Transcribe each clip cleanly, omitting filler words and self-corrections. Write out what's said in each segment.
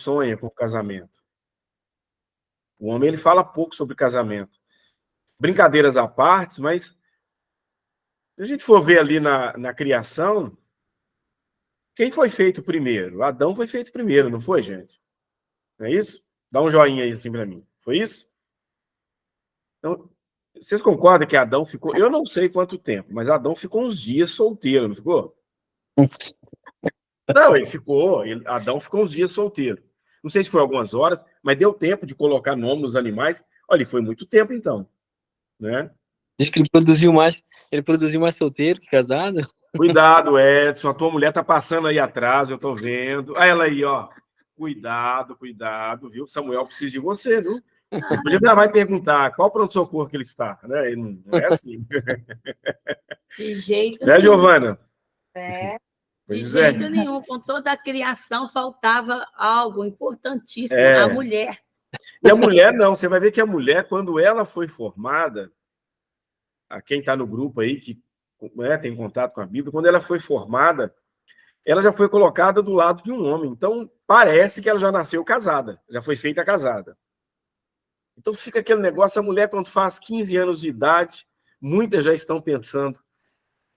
sonha com o casamento. O homem ele fala pouco sobre casamento. Brincadeiras à parte, mas se a gente for ver ali na criação, quem foi feito primeiro? Adão foi feito primeiro, não foi, gente? Não é isso? Dá um joinha aí assim para mim. Foi isso? Então, vocês concordam que Adão ficou... Eu não sei quanto tempo, mas Adão ficou uns dias solteiro, não ficou? Não, ele ficou. Adão ficou uns dias solteiro. Não sei se foi algumas horas, mas deu tempo de colocar nome nos animais. Olha, foi muito tempo, então. Né? Diz que ele produziu mais solteiro que casado. Cuidado, Edson, a tua mulher tá passando aí atrás, eu tô vendo. Olha ela aí, ó. Cuidado, cuidado, viu? Samuel precisa de você, viu? Depois ele vai perguntar qual pronto-socorro que ele está, né? Ele não é assim. De jeito Né, Giovana? De jeito nenhum. Com toda a criação, faltava algo importantíssimo, a mulher. E a mulher, não. Você vai ver que a mulher, quando ela foi formada, a quem está no grupo aí, que tem contato com a Bíblia, quando ela foi formada, ela já foi colocada do lado de um homem. Então, parece que ela já nasceu casada, já foi feita casada. Então, fica aquele negócio, a mulher, quando faz 15 anos de idade, muitas já estão pensando,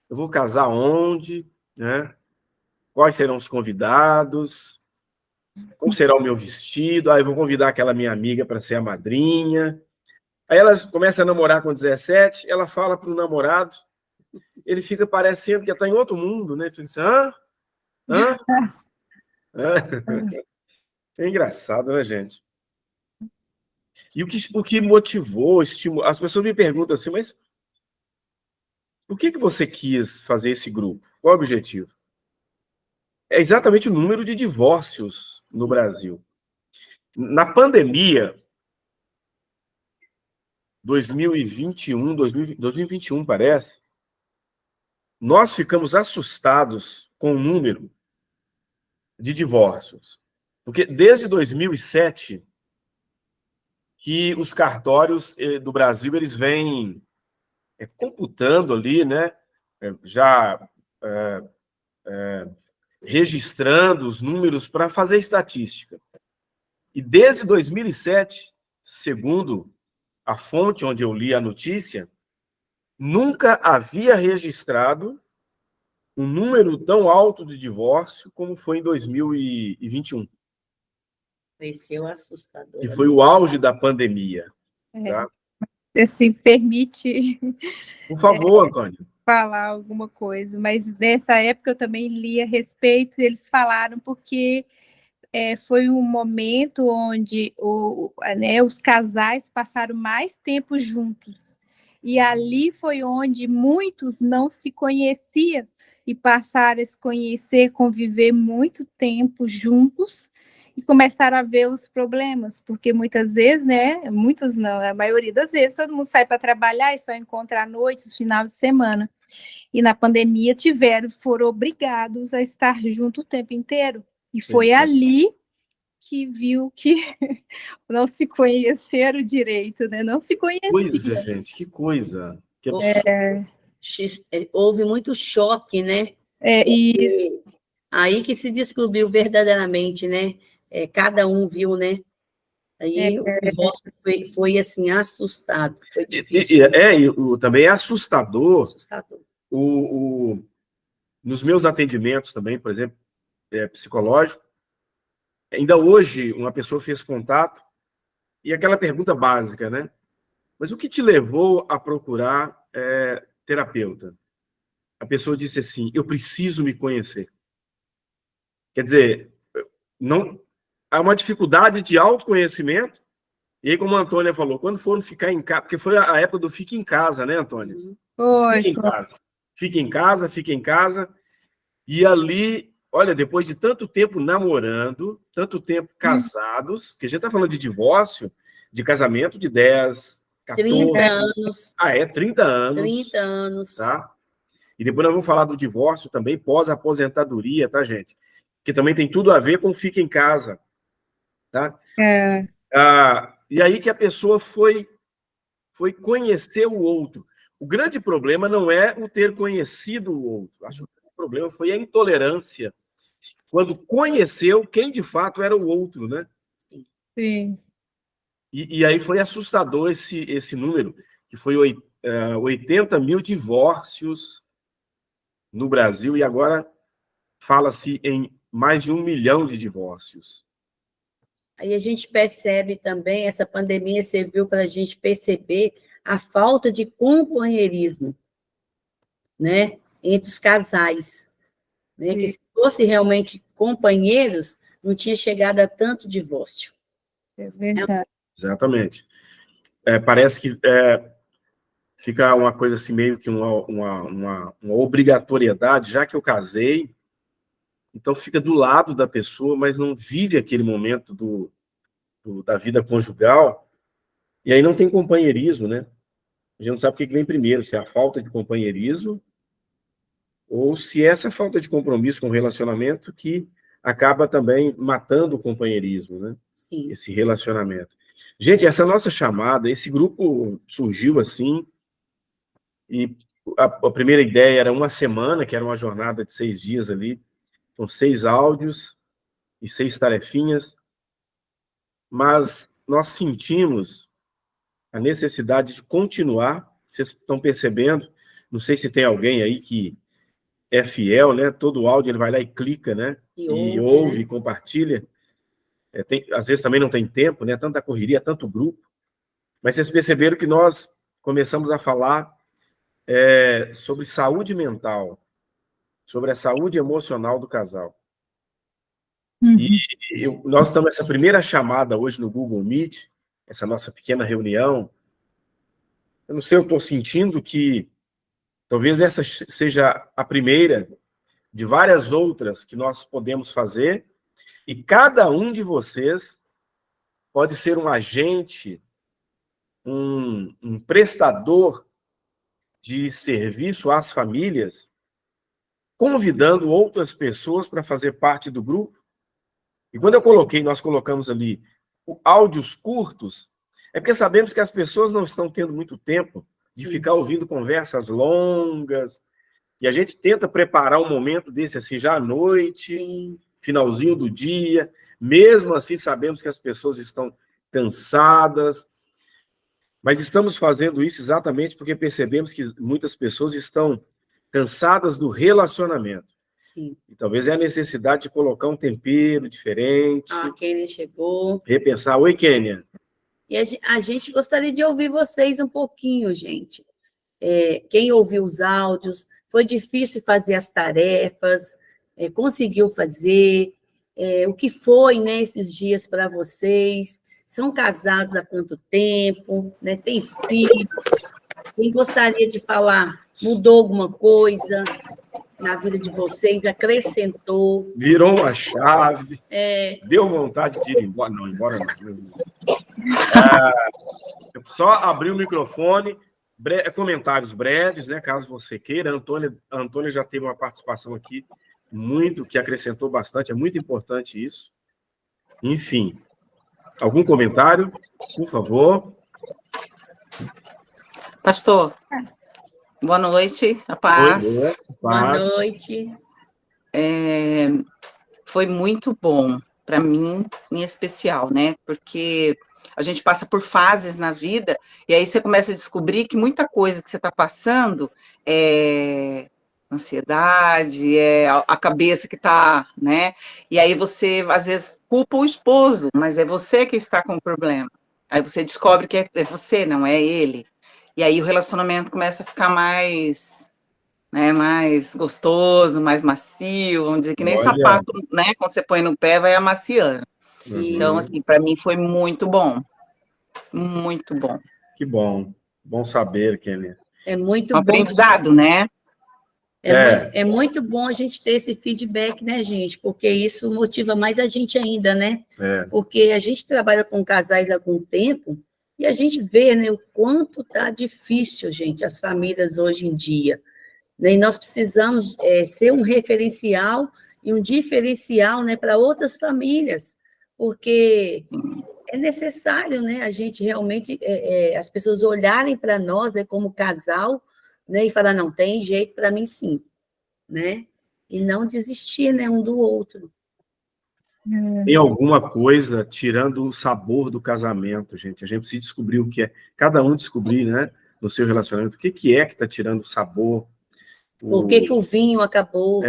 eu vou casar onde, né? Quais serão os convidados, como será o meu vestido, eu vou convidar aquela minha amiga para ser a madrinha. Aí ela começa a namorar com 17, ela fala para o namorado, ele fica parecendo que está em outro mundo, né? Fica assim, hã? É engraçado, né, gente? E o que motivou, estimulou... As pessoas me perguntam assim, mas por que você quis fazer esse grupo? Qual o objetivo? É exatamente o número de divórcios no Brasil. Na pandemia, 2021, parece, nós ficamos assustados com o número de divórcios. Porque desde 2007 que os cartórios do Brasil eles vêm computando ali, né? Já registrando os números para fazer estatística. E desde 2007, segundo a fonte onde eu li a notícia, nunca havia registrado um número tão alto de divórcio como foi em 2021. Cresceu assustador. Que foi o auge da pandemia. Tá? Se permite... Por favor, Antônio. Falar alguma coisa, mas nessa época eu também li a respeito, eles falaram porque foi um momento onde os casais passaram mais tempo juntos, e ali foi onde muitos não se conheciam e passaram a se conhecer, conviver muito tempo juntos, e começaram a ver os problemas, porque muitas vezes, né, muitos não, a maioria das vezes, todo mundo sai para trabalhar e só encontra à noite, no final de semana. E na pandemia foram obrigados a estar junto o tempo inteiro. E foi ali que viu que não se conheceram direito, né? Não se conheciam. Coisa, gente, que coisa. Que houve muito choque, né? Isso. Aí que se descobriu verdadeiramente, né? Cada um viu, né? Aí o divórcio foi assim, assustado. Foi difícil. Também é assustador. Nos meus atendimentos também, por exemplo, psicológico, ainda hoje uma pessoa fez contato e aquela pergunta básica, né? Mas o que te levou a procurar terapeuta? A pessoa disse assim, eu preciso me conhecer. Quer dizer, não, há uma dificuldade de autoconhecimento. E aí, como a Antônia falou, quando foram ficar em casa, porque foi a época do fica em casa, né, Antônia? Fica em casa. Fica em casa, fica em casa. E ali, olha, depois de tanto tempo namorando, tanto tempo casados, porque a gente está falando de divórcio, de casamento de 10, 14... 30 anos. 30 anos. 30 anos. Tá? E depois nós vamos falar do divórcio também, pós-aposentadoria, tá, gente? Que também tem tudo a ver com fica em casa. Tá? E aí que a pessoa foi conhecer o outro. O grande problema não é o ter conhecido o outro. Acho que o problema foi a intolerância quando conheceu quem de fato era o outro, né? Sim. E aí foi assustador esse número, que foi 80 mil divórcios no Brasil, e agora fala-se em mais de 1 milhão de divórcios. Aí a gente percebe também, essa pandemia serviu para a gente perceber a falta de companheirismo, né, entre os casais, né, que se fosse realmente companheiros, não tinha chegado a tanto divórcio. É verdade. Exatamente. Parece que fica uma coisa assim, meio que uma obrigatoriedade, já que eu casei, então fica do lado da pessoa, mas não vive aquele momento da vida conjugal, e aí não tem companheirismo, né? A gente não sabe o que vem primeiro, se é a falta de companheirismo ou se é essa falta de compromisso com o relacionamento que acaba também matando o companheirismo, né? Sim. Esse relacionamento. Gente, essa nossa chamada, esse grupo surgiu assim, e a primeira ideia era uma semana, que era uma jornada de 6 dias ali, com 6 áudios e 6 tarefinhas, mas nós sentimos a necessidade de continuar. Vocês estão percebendo? Não sei se tem alguém aí que é fiel, né? Todo áudio ele vai lá e clica, né? E ouve, né? compartilha. Às vezes também não tem tempo, né? Tanta correria, tanto grupo. Mas vocês perceberam que nós começamos a falar sobre saúde mental, sobre a saúde emocional do casal. E nós estamos nessa primeira chamada hoje no Google Meet, essa nossa pequena reunião. Eu não sei, eu estou sentindo que talvez essa seja a primeira de várias outras que nós podemos fazer, e cada um de vocês pode ser um agente, um prestador de serviço às famílias, convidando outras pessoas para fazer parte do grupo. E quando nós colocamos ali áudios curtos, é porque sabemos que as pessoas não estão tendo muito tempo de ficar ouvindo conversas longas, e a gente tenta preparar um momento desse assim já à noite, finalzinho do dia, mesmo assim sabemos que as pessoas estão cansadas, mas estamos fazendo isso exatamente porque percebemos que muitas pessoas estão cansadas do relacionamento. Sim. E talvez é a necessidade de colocar um tempero diferente. A Kênia chegou. Repensar. Oi, Kênia. E a gente gostaria de ouvir vocês um pouquinho, gente. Quem ouviu os áudios, foi difícil fazer as tarefas, conseguiu fazer, o que foi, né, esses dias para vocês? São casados há quanto tempo? Né? Tem filhos? Quem gostaria de falar? Mudou alguma coisa na vida de vocês? Acrescentou? Virou uma chave? Deu vontade de ir embora? Não, embora não. Só abrir o microfone, comentários breves, né, caso você queira. A Antônia já teve uma participação aqui, que acrescentou bastante, é muito importante isso. Enfim, algum comentário, por favor? Pastor, boa noite, a paz. Oi, boa noite. Foi muito bom, para mim, em especial, né? Porque a gente passa por fases na vida, e aí você começa a descobrir que muita coisa que você está passando é ansiedade, é a cabeça que está, né? E aí você, às vezes, culpa o esposo, mas é você que está com o problema. Aí você descobre que é você, não é ele. E aí o relacionamento começa a ficar mais, né, mais gostoso, mais macio, vamos dizer, que nem sapato, né? Quando você põe no pé, vai amaciando. Então, assim, para mim foi muito bom. Muito bom. Que bom. Bom saber, Kênia. É muito bom. Aprendizado, né? É muito bom a gente ter esse feedback, né, gente? Porque isso motiva mais a gente ainda, né? Porque a gente trabalha com casais há algum tempo e a gente vê, né, o quanto tá difícil, gente, as famílias hoje em dia. Né? E nós precisamos ser um referencial e um diferencial, né, para outras famílias, porque é necessário, né, a gente realmente, as pessoas olharem para nós, né, como casal, né, e falar, não, tem jeito para mim sim, né, e não desistir, né, um do outro. Tem alguma coisa tirando o sabor do casamento, gente. A gente precisa descobrir o que é. Cada um descobrir, né, no seu relacionamento, o que é que está tirando o sabor. Por que o vinho acabou?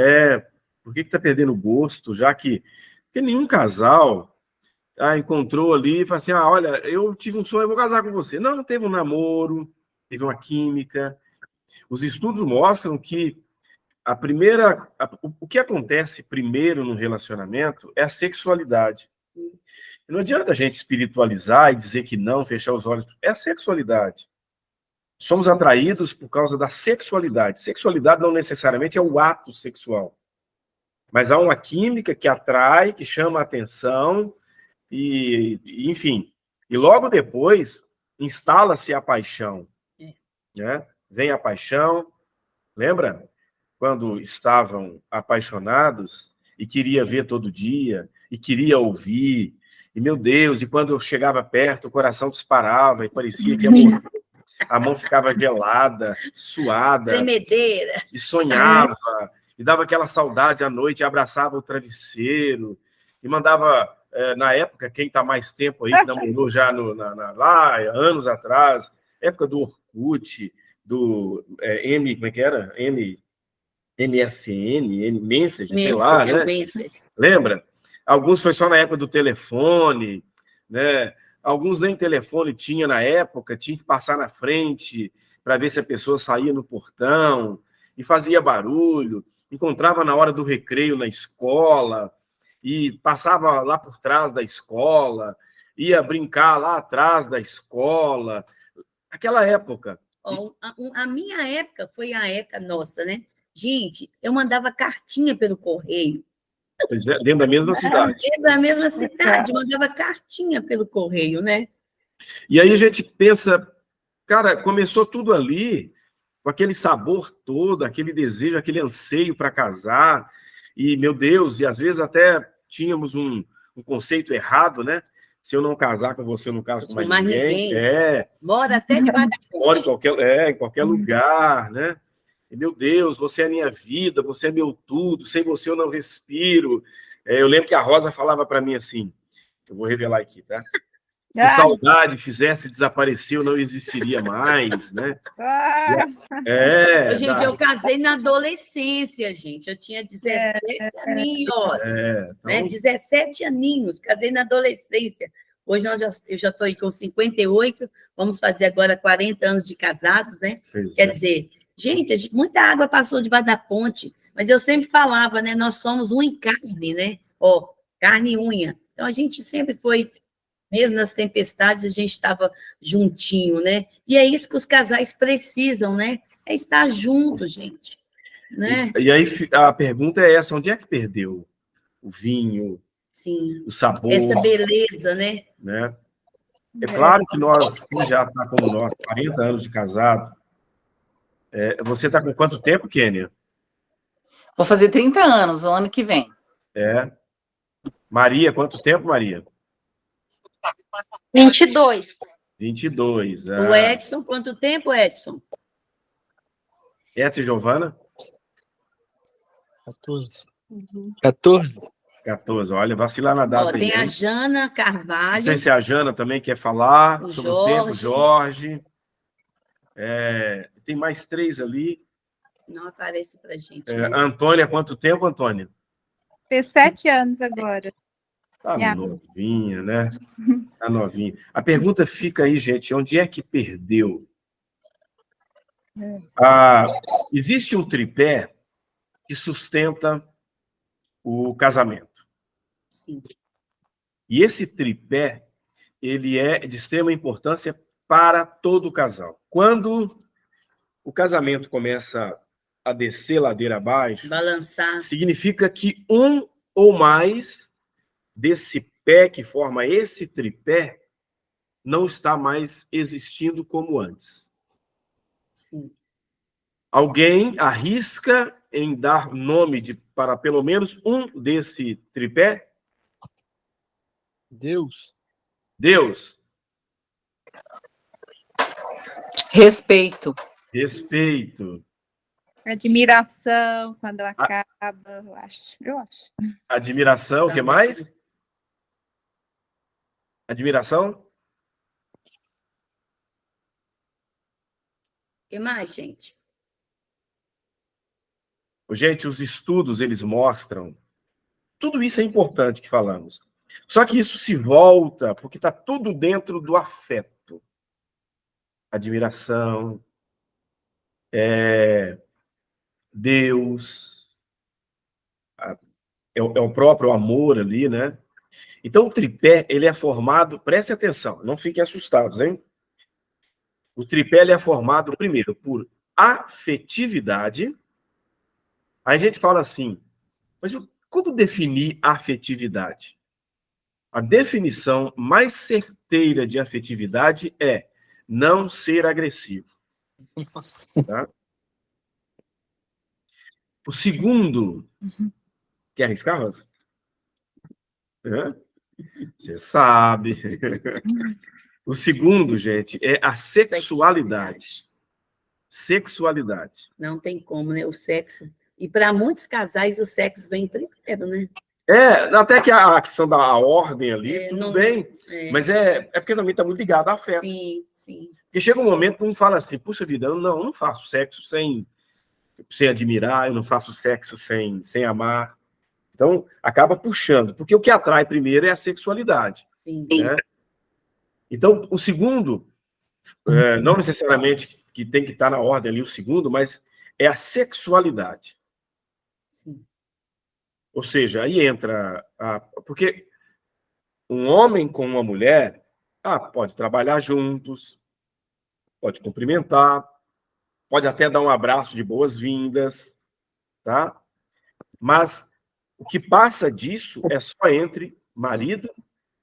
Por que está perdendo o gosto, já que... Porque nenhum casal encontrou ali e falou assim, olha, eu tive um sonho, eu vou casar com você. Não teve um namoro, teve uma química. Os estudos mostram que o que acontece primeiro no relacionamento é a sexualidade. Não adianta a gente espiritualizar e dizer que não, fechar os olhos. É a sexualidade. Somos atraídos por causa da sexualidade. Sexualidade não necessariamente é o ato sexual. Mas há uma química que atrai, que chama a atenção, enfim. E logo depois instala-se a paixão. Né? Vem a paixão. Lembra? Quando estavam apaixonados e queria ver todo dia, e queria ouvir, e meu Deus, e quando eu chegava perto, o coração disparava e parecia que a mão ficava gelada, suada, tremedeira, e sonhava, e dava aquela saudade à noite, e abraçava o travesseiro, e mandava, na época, quem está mais tempo aí, que namorou já lá, anos atrás, época do Orkut, do como é que era? MSN, Messenger, sei lá, né? Lembra? Alguns foi só na época do telefone, né? Alguns nem telefone tinha na época, tinha que passar na frente para ver se a pessoa saía no portão e fazia barulho, encontrava na hora do recreio na escola e passava lá por trás da escola, ia brincar lá atrás da escola. Aquela época. A minha época foi a época nossa, né? Gente, eu mandava cartinha pelo correio. Pois é, dentro da mesma cidade. Dentro da mesma cidade, mandava cartinha pelo correio, né? E aí a gente pensa, cara, começou tudo ali, com aquele sabor todo, aquele desejo, aquele anseio para casar, e, meu Deus, e às vezes até tínhamos um conceito errado, né? Se eu não casar com você, eu não caso com mais ninguém. Mora até debaixo da ponte. Mora em qualquer lugar, né? E, meu Deus, você é minha vida, você é meu tudo, sem você eu não respiro. Eu lembro que a Rosa falava para mim assim, eu vou revelar aqui, tá? Se saudade fizesse desaparecer, eu não existiria mais, né? Gente, eu casei na adolescência, gente. Eu tinha 17 aninhos. Né? 17 aninhos, casei na adolescência. Hoje eu já estou aí com 58, vamos fazer agora 40 anos de casados, né? Quer dizer, gente, muita água passou debaixo da ponte, mas eu sempre falava, né? Nós somos um em carne, né? Carne e unha. Então, a gente sempre foi, mesmo nas tempestades, a gente estava juntinho, né? E é isso que os casais precisam, né? É estar junto, gente. Né? E aí a pergunta é essa, onde é que perdeu o vinho, sim, o sabor? Essa beleza, né? É claro que nós, quem já está como nós, 40 anos de casado, você está com quanto tempo, Kênia? Vou fazer 30 anos, o ano que vem. Maria, quanto tempo, Maria? 22. 22. O Edson, quanto tempo, Edson? Edson e Giovana? 14. 14. 14. Olha, vacilar na data aí. Tem a Jana Carvalho. Não sei se a Jana também quer falar sobre o tempo. Jorge. Tem mais 3 ali. Não aparece pra gente. Antônia, quanto tempo, Antônia? Tem 7 anos agora. Tá novinha, né? Tá novinha. A pergunta fica aí, gente, onde é que perdeu? Existe um tripé que sustenta o casamento. Sim. E esse tripé, ele é de extrema importância para todo o casal. Quando o casamento começa a descer ladeira abaixo, balançar, significa que um ou mais desse pé que forma esse tripé não está mais existindo como antes. Sim. Alguém arrisca em dar nome para pelo menos um desse tripé? Deus. Deus. Respeito. Respeito. Admiração, quando acaba, eu acho. Admiração, o que mais? Admiração? O que mais, gente? Gente, os estudos, eles mostram... Tudo isso é importante que falamos. Só que isso se volta, porque está tudo dentro do afeto. Admiração, Deus, é o próprio amor ali, né? Então, o tripé, ele é formado... Preste atenção, não fiquem assustados, hein? O tripé, ele é formado, primeiro, por afetividade. Aí a gente fala assim, mas como definir afetividade? A definição mais certeira de afetividade é não ser agressivo. Nossa. Tá? O segundo... Quer arriscar, Rosa? Você sabe. O segundo, gente, é a sexualidade. Sexualidade. Não tem como, né? O sexo. E para muitos casais, o sexo vem primeiro, né? Até que a questão da ordem ali, tudo não, bem. Mas é porque também está muito ligado ao afeto. Sim, sim. Porque chega um momento que um fala assim, puxa vida, eu não faço sexo sem admirar, eu não faço sexo sem amar. Então, acaba puxando. Porque o que atrai primeiro é a sexualidade. Sim. Né? Então, o segundo, não necessariamente que tem que estar na ordem ali o segundo, mas é a sexualidade. Sim. Ou seja, aí entra... Porque um homem com uma mulher pode trabalhar juntos, pode cumprimentar, pode até dar um abraço de boas-vindas, tá? Mas o que passa disso é só entre marido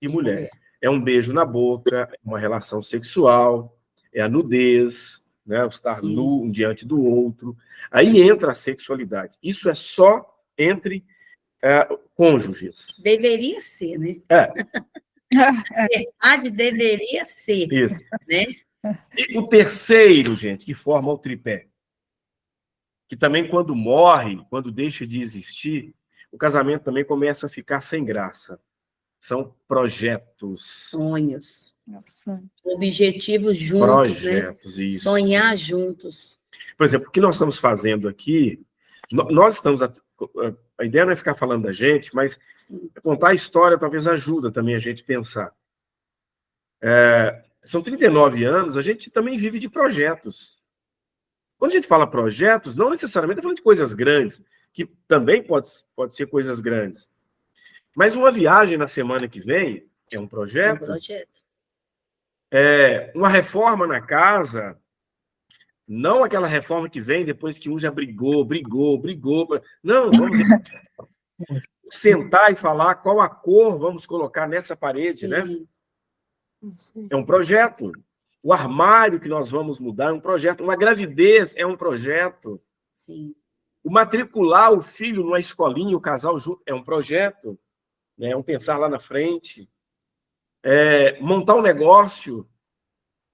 e mulher. É um beijo na boca, uma relação sexual, é a nudez, né? O estar nu um diante do outro. Aí entra a sexualidade. Isso é só entre cônjuges. Deveria ser, né? Verdade, deveria ser. Isso. Né? E o terceiro, gente, que forma o tripé, que também quando morre, quando deixa de existir, o casamento também começa a ficar sem graça. São projetos. Sonhos. Objetivos juntos, projetos, né? Isso. Sonhar juntos. Por exemplo, o que nós estamos fazendo aqui, nós estamos... A ideia não é ficar falando da gente, mas contar a história talvez ajuda também a gente a pensar. São 39 anos, a gente também vive de projetos. Quando a gente fala projetos, não necessariamente falando de coisas grandes, que também pode ser coisas grandes. Mas uma viagem na semana que vem é um projeto. Um projeto. Uma reforma na casa, não aquela reforma que vem depois que um já brigou. Não, vamos sentar e falar qual a cor vamos colocar nessa parede, Sim. né? É um projeto. O armário que nós vamos mudar é um projeto. Uma gravidez é um projeto. Sim. O matricular o filho numa escolinha, o casal junto, é um projeto. Né? É um pensar lá na frente. Montar um negócio.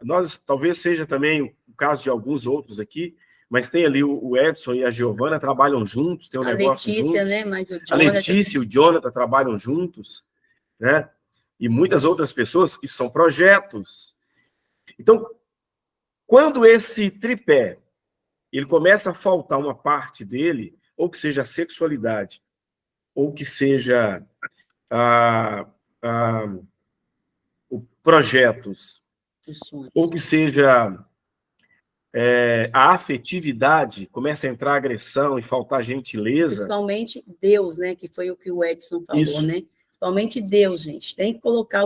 Nós, talvez seja também o caso de alguns outros aqui, mas tem ali o Edson e a Giovana trabalham juntos, tem um negócio Letícia, juntos. Né? Mas o Jonathan... A Letícia e o Jonathan trabalham juntos, né? E muitas outras pessoas, e são projetos. Então, quando esse tripé ele começa a faltar uma parte dele, ou que seja a sexualidade, ou que seja projetos, ou que seja a afetividade, começa a entrar agressão e faltar gentileza. Principalmente Deus, né? Que foi o que o Edson falou, Isso. Né? Principalmente Deus, gente. Tem que colocar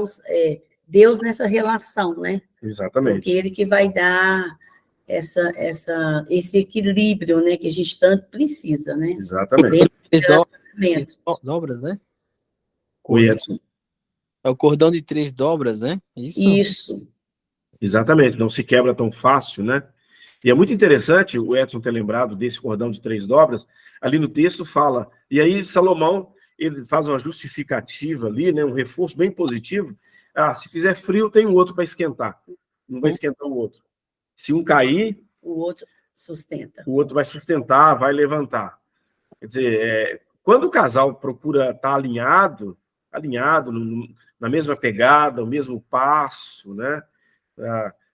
Deus nessa relação, né? Exatamente. Porque ele que vai dar esse equilíbrio, né? Que a gente tanto precisa, né? Exatamente. Dobras, né? Oi, Edson. É o cordão de 3 dobras, né? Isso. Exatamente, não se quebra tão fácil, né? E é muito interessante o Edson ter lembrado desse cordão de 3 dobras. Ali no texto fala, e aí Salomão ele faz uma justificativa ali, né? Um reforço bem positivo. Se fizer frio, tem um outro para esquentar. Não vai esquentar o outro. Se um cair... O outro sustenta. O outro vai sustentar, vai levantar. Quer dizer, quando o casal procura estar alinhado, alinhado, na mesma pegada, o mesmo passo, né?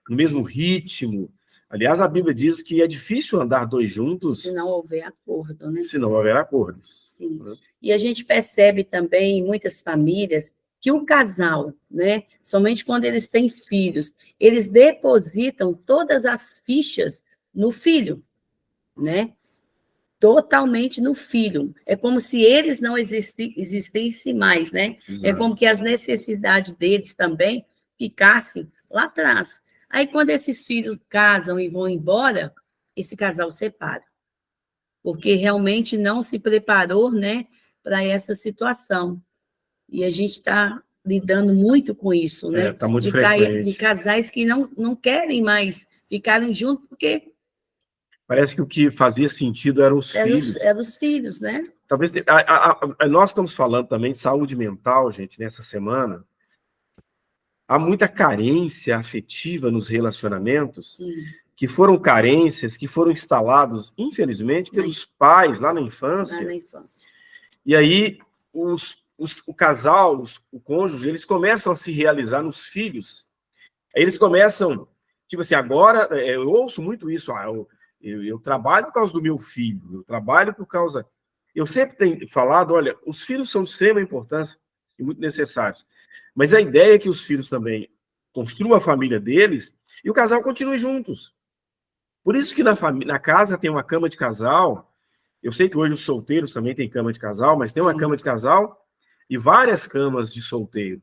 No mesmo ritmo. Aliás, a Bíblia diz que é difícil andar dois juntos... Se não houver acordo, né? Se não houver acordos. Sim. E a gente percebe também em muitas famílias que o casal, né, somente quando eles têm filhos, eles depositam todas as fichas no filho, né? Totalmente no filho. É como se eles não existissem mais, né? Exato. É como que as necessidades deles também ficassem lá atrás. Aí, quando esses filhos casam e vão embora, esse casal separa. Porque realmente não se preparou, né, para essa situação. E a gente está lidando muito com isso, né? Está muito frequente. De casais que não querem mais ficarem juntos, porque... Parece que o que fazia sentido eram os filhos. Eram os filhos, né? Talvez... nós estamos falando também de saúde mental, gente, nessa semana. Há muita carência afetiva nos relacionamentos, sim, que foram carências que foram instalados, infelizmente, pelos pais lá na infância. Lá na infância. E aí, o casal, o cônjuge, eles começam a se realizar nos filhos. Aí eles começam, tipo assim, agora, eu ouço muito isso, eu trabalho por causa do meu filho, eu trabalho por causa... Eu sempre tenho falado, olha, os filhos são de extrema importância e muito necessários. Mas a ideia é que os filhos também construam a família deles e o casal continue juntos. Por isso que na casa tem uma cama de casal. Eu sei que hoje os solteiros também têm cama de casal, mas tem uma cama de casal e várias camas de solteiro.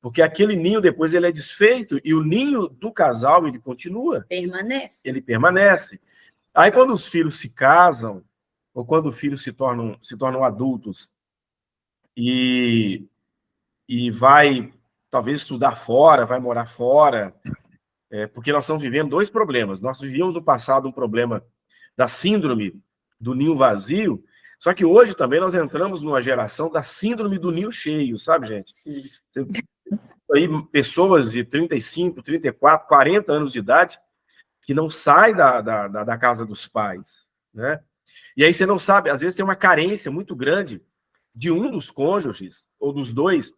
Porque aquele ninho depois ele é desfeito e o ninho do casal ele continua. Permanece. Ele permanece. Aí quando os filhos se casam, ou quando os filhos se tornam adultos e vai, talvez, estudar fora, vai morar fora, porque nós estamos vivendo dois problemas. Nós vivíamos no passado um problema da síndrome do ninho vazio, só que hoje também nós entramos numa geração da síndrome do ninho cheio, sabe, gente? Sim. Aí, pessoas de 35, 34, 40 anos de idade que não saem da casa dos pais, né? E aí você não sabe, às vezes tem uma carência muito grande de um dos cônjuges, ou dos dois,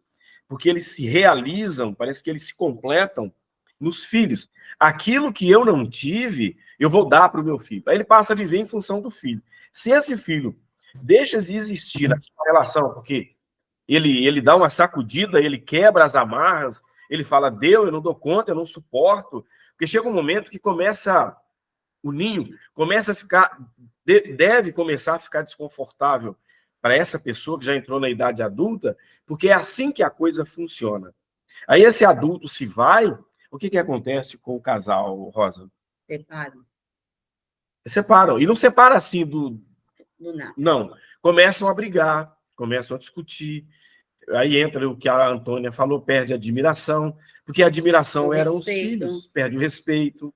porque eles se realizam, parece que eles se completam nos filhos. Aquilo que eu não tive, eu vou dar para o meu filho. Aí ele passa a viver em função do filho. Se esse filho deixa de existir naquela relação, porque ele dá uma sacudida, ele quebra as amarras, ele fala, Deus, eu não dou conta, eu não suporto, porque chega um momento que o ninho começa a ficar, deve começar a ficar desconfortável para essa pessoa que já entrou na idade adulta, porque é assim que a coisa funciona. Aí esse adulto se vai, o que acontece com o casal, Rosa? Separam. Separam. E não separa assim do nada. Não. Começam a brigar, começam a discutir. Aí entra o que a Antônia falou, perde a admiração, porque a admiração eram os filhos, perde o respeito.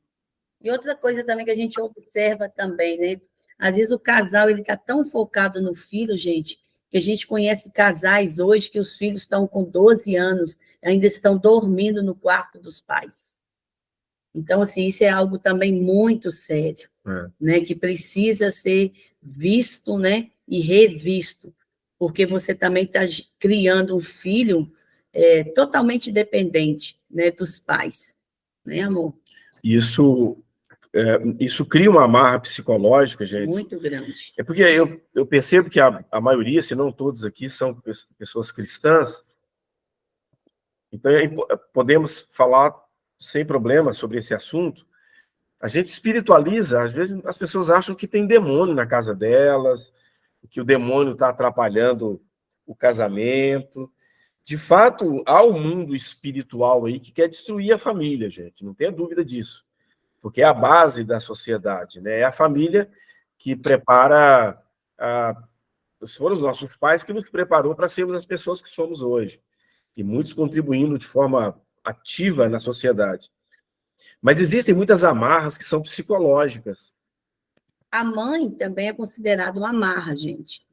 E outra coisa também que a gente observa também, né? Às vezes o casal ele está tão focado no filho, gente, que a gente conhece casais hoje que os filhos estão com 12 anos, ainda estão dormindo no quarto dos pais. Então, assim, isso é algo também muito sério, né? Que precisa ser visto, né? E revisto, porque você também está criando um filho totalmente dependente, né? Dos pais, né, amor? Isso cria uma amarra psicológica, gente. Muito grande. É porque eu percebo que a maioria, se não todos aqui, são pessoas cristãs. Então, podemos falar sem problema sobre esse assunto. A gente espiritualiza, às vezes as pessoas acham que tem demônio na casa delas, que o demônio está atrapalhando o casamento. De fato, há um mundo espiritual aí que quer destruir a família, gente, não tenha dúvida disso. Porque é a base da sociedade, né? É a família que prepara... foram os nossos pais que nos preparou para sermos as pessoas que somos hoje. E muitos contribuindo de forma ativa na sociedade. Mas existem muitas amarras que são psicológicas. A mãe também é considerada uma amarra, gente.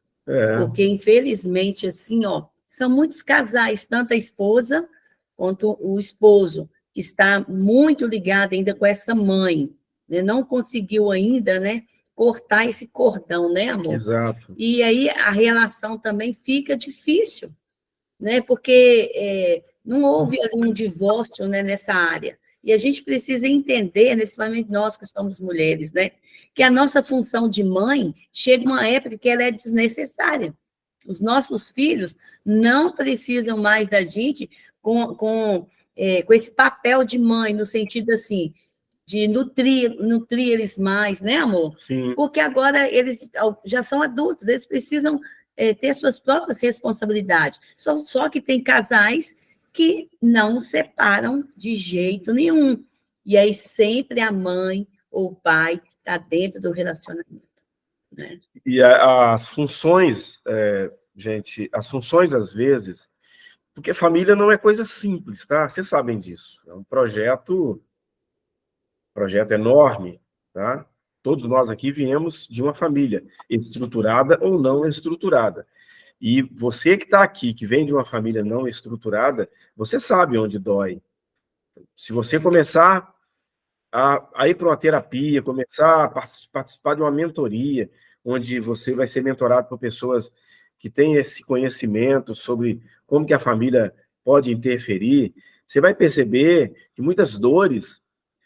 Porque, infelizmente, assim, ó, são muitos casais, tanto a esposa quanto o esposo, que está muito ligado ainda com essa mãe, né? Não conseguiu ainda, né, cortar esse cordão, né, amor? Exato. E aí a relação também fica difícil, né? Porque não houve um divórcio, né, nessa área. E a gente precisa entender, né, principalmente nós que somos mulheres, né, que a nossa função de mãe chega uma época que ela é desnecessária. Os nossos filhos não precisam mais da gente com esse papel de mãe, no sentido assim, de nutrir eles mais, né, amor? Sim. Porque agora eles já são adultos, eles precisam ter suas próprias responsabilidades. Só que tem casais que não separam de jeito nenhum. E aí sempre a mãe ou o pai está dentro do relacionamento. Né? E as funções, gente, as funções, às vezes, porque família não é coisa simples, tá? Vocês sabem disso. É um projeto enorme, tá? Todos nós aqui viemos de uma família, estruturada ou não estruturada. E você que está aqui, que vem de uma família não estruturada, você sabe onde dói. Se você começar a ir para uma terapia, começar a participar de uma mentoria, onde você vai ser mentorado por pessoas que têm esse conhecimento sobre como que a família pode interferir, você vai perceber que muitas dores,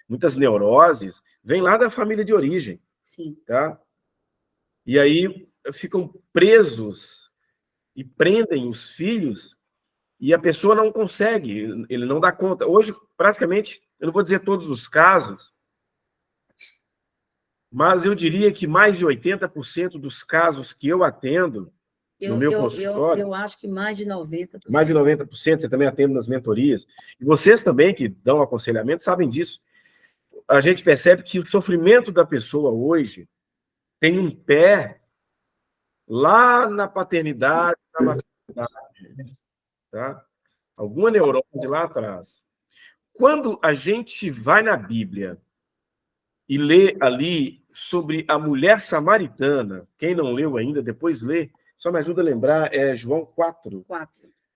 muitas neuroses, vêm lá da família de origem. Sim. Tá? E aí ficam presos e prendem os filhos e a pessoa não consegue, ele não dá conta. Hoje, praticamente, eu não vou dizer todos os casos, mas eu diria que mais de 80% dos casos que eu atendo no meu consultório... Eu acho que mais de 90%. Mais de 90%, você também atende nas mentorias. E vocês também, que dão aconselhamento, sabem disso. A gente percebe que o sofrimento da pessoa hoje tem um pé lá na paternidade, na maternidade, tá? Alguma neurose lá atrás. Quando a gente vai na Bíblia e lê ali sobre a mulher samaritana, quem não leu ainda, depois lê, só me ajuda a lembrar, é João 4.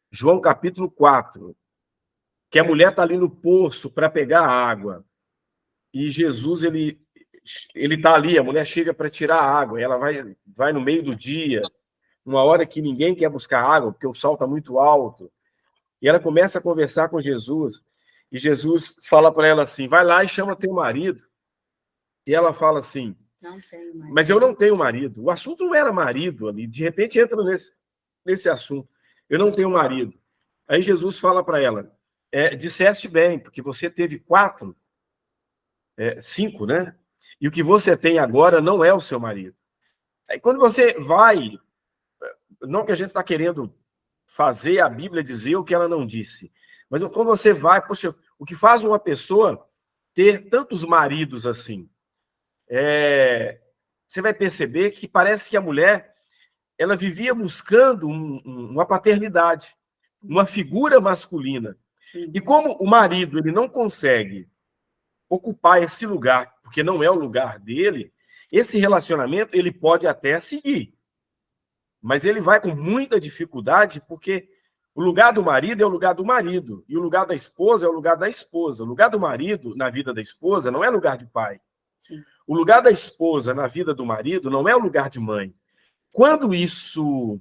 João capítulo 4, que a mulher está ali no poço para pegar água. E Jesus, ele está ali, a mulher chega para tirar a água, ela vai no meio do dia, uma hora que ninguém quer buscar água, porque o sol está muito alto, e ela começa a conversar com Jesus, e Jesus fala para ela assim, vai lá e chama teu marido. E ela fala assim, não tenho marido. Mas eu não tenho marido. O assunto não era marido ali, de repente entra nesse assunto. Eu não tenho marido. Aí Jesus fala para ela, disseste bem, porque você teve 5, né? E o que você tem agora não é o seu marido. Aí quando você vai, não que a gente está querendo fazer a Bíblia dizer o que ela não disse, mas quando você vai, poxa, o que faz uma pessoa ter tantos maridos assim? Você vai perceber que parece que a mulher ela vivia buscando uma paternidade, uma figura masculina. Sim. E como o marido ele não consegue ocupar esse lugar, porque não é o lugar dele, esse relacionamento ele pode até seguir, mas ele vai com muita dificuldade, porque o lugar do marido é o lugar do marido, e o lugar da esposa é o lugar da esposa. O lugar do marido na vida da esposa não é lugar de pai. Sim. O lugar da esposa na vida do marido não é o lugar de mãe. Quando isso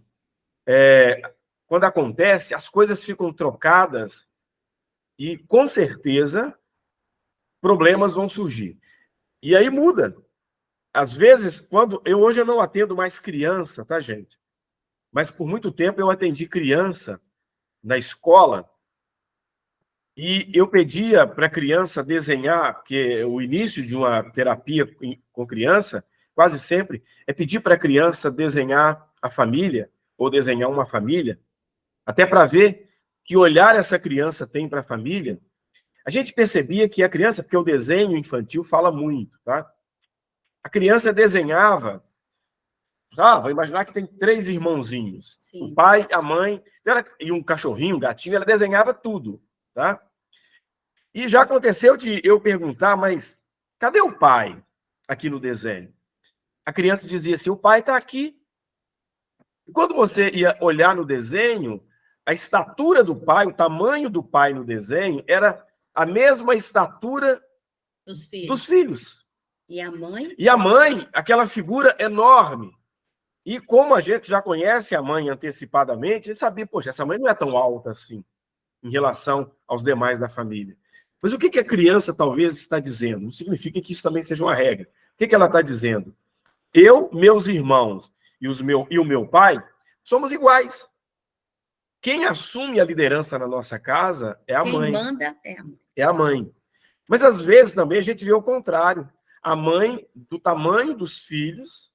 quando acontece, as coisas ficam trocadas e, com certeza, problemas vão surgir. E aí muda. Às vezes, hoje eu não atendo mais criança, tá, gente? Mas por muito tempo eu atendi criança na escola e eu pedia para a criança desenhar, porque o início de uma terapia com criança, quase sempre, é pedir para a criança desenhar a família, ou desenhar uma família, até para ver que olhar essa criança tem para a família. A gente percebia que a criança, porque o desenho infantil fala muito, tá? A criança desenhava, vou imaginar que tem 3 irmãozinhos, sim, o pai, a mãe, e um cachorrinho, um gatinho, ela desenhava tudo, tá? E já aconteceu de eu perguntar, mas cadê o pai aqui no desenho? A criança dizia assim, o pai está aqui. E quando você ia olhar no desenho, a estatura do pai, o tamanho do pai no desenho, era a mesma estatura dos filhos. E a mãe? E a mãe, aquela figura enorme. E como a gente já conhece a mãe antecipadamente, a gente sabia, poxa, essa mãe não é tão alta assim em relação aos demais da família. Mas o que a criança talvez está dizendo? Não significa que isso também seja uma regra. O que ela está dizendo? Eu, meus irmãos e o meu pai somos iguais. Quem assume a liderança na nossa casa é a mãe. Quem manda é a mãe. É a mãe. Mas às vezes também a gente vê o contrário. A mãe, do tamanho dos filhos,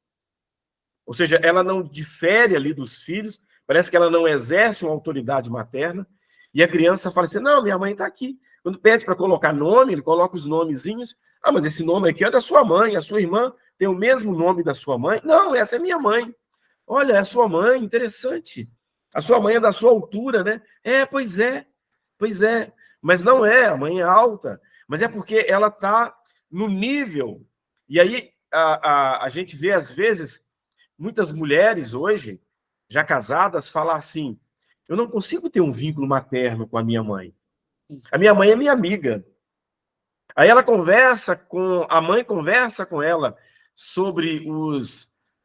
ou seja, ela não difere ali dos filhos, parece que ela não exerce uma autoridade materna, e a criança fala assim, não, minha mãe está aqui. Quando pede para colocar nome, ele coloca os nomezinhos. Ah, mas esse nome aqui é da sua mãe, a sua irmã tem o mesmo nome da sua mãe. Não, essa é minha mãe. Olha, é a sua mãe, interessante. A sua mãe é da sua altura, né? Pois é. Mas não é, a mãe é alta. Mas é porque ela está no nível. E aí a gente vê, às vezes, muitas mulheres hoje, já casadas, falar assim, eu não consigo ter um vínculo materno com a minha mãe. A minha mãe é minha amiga. Aí ela a mãe conversa com ela sobre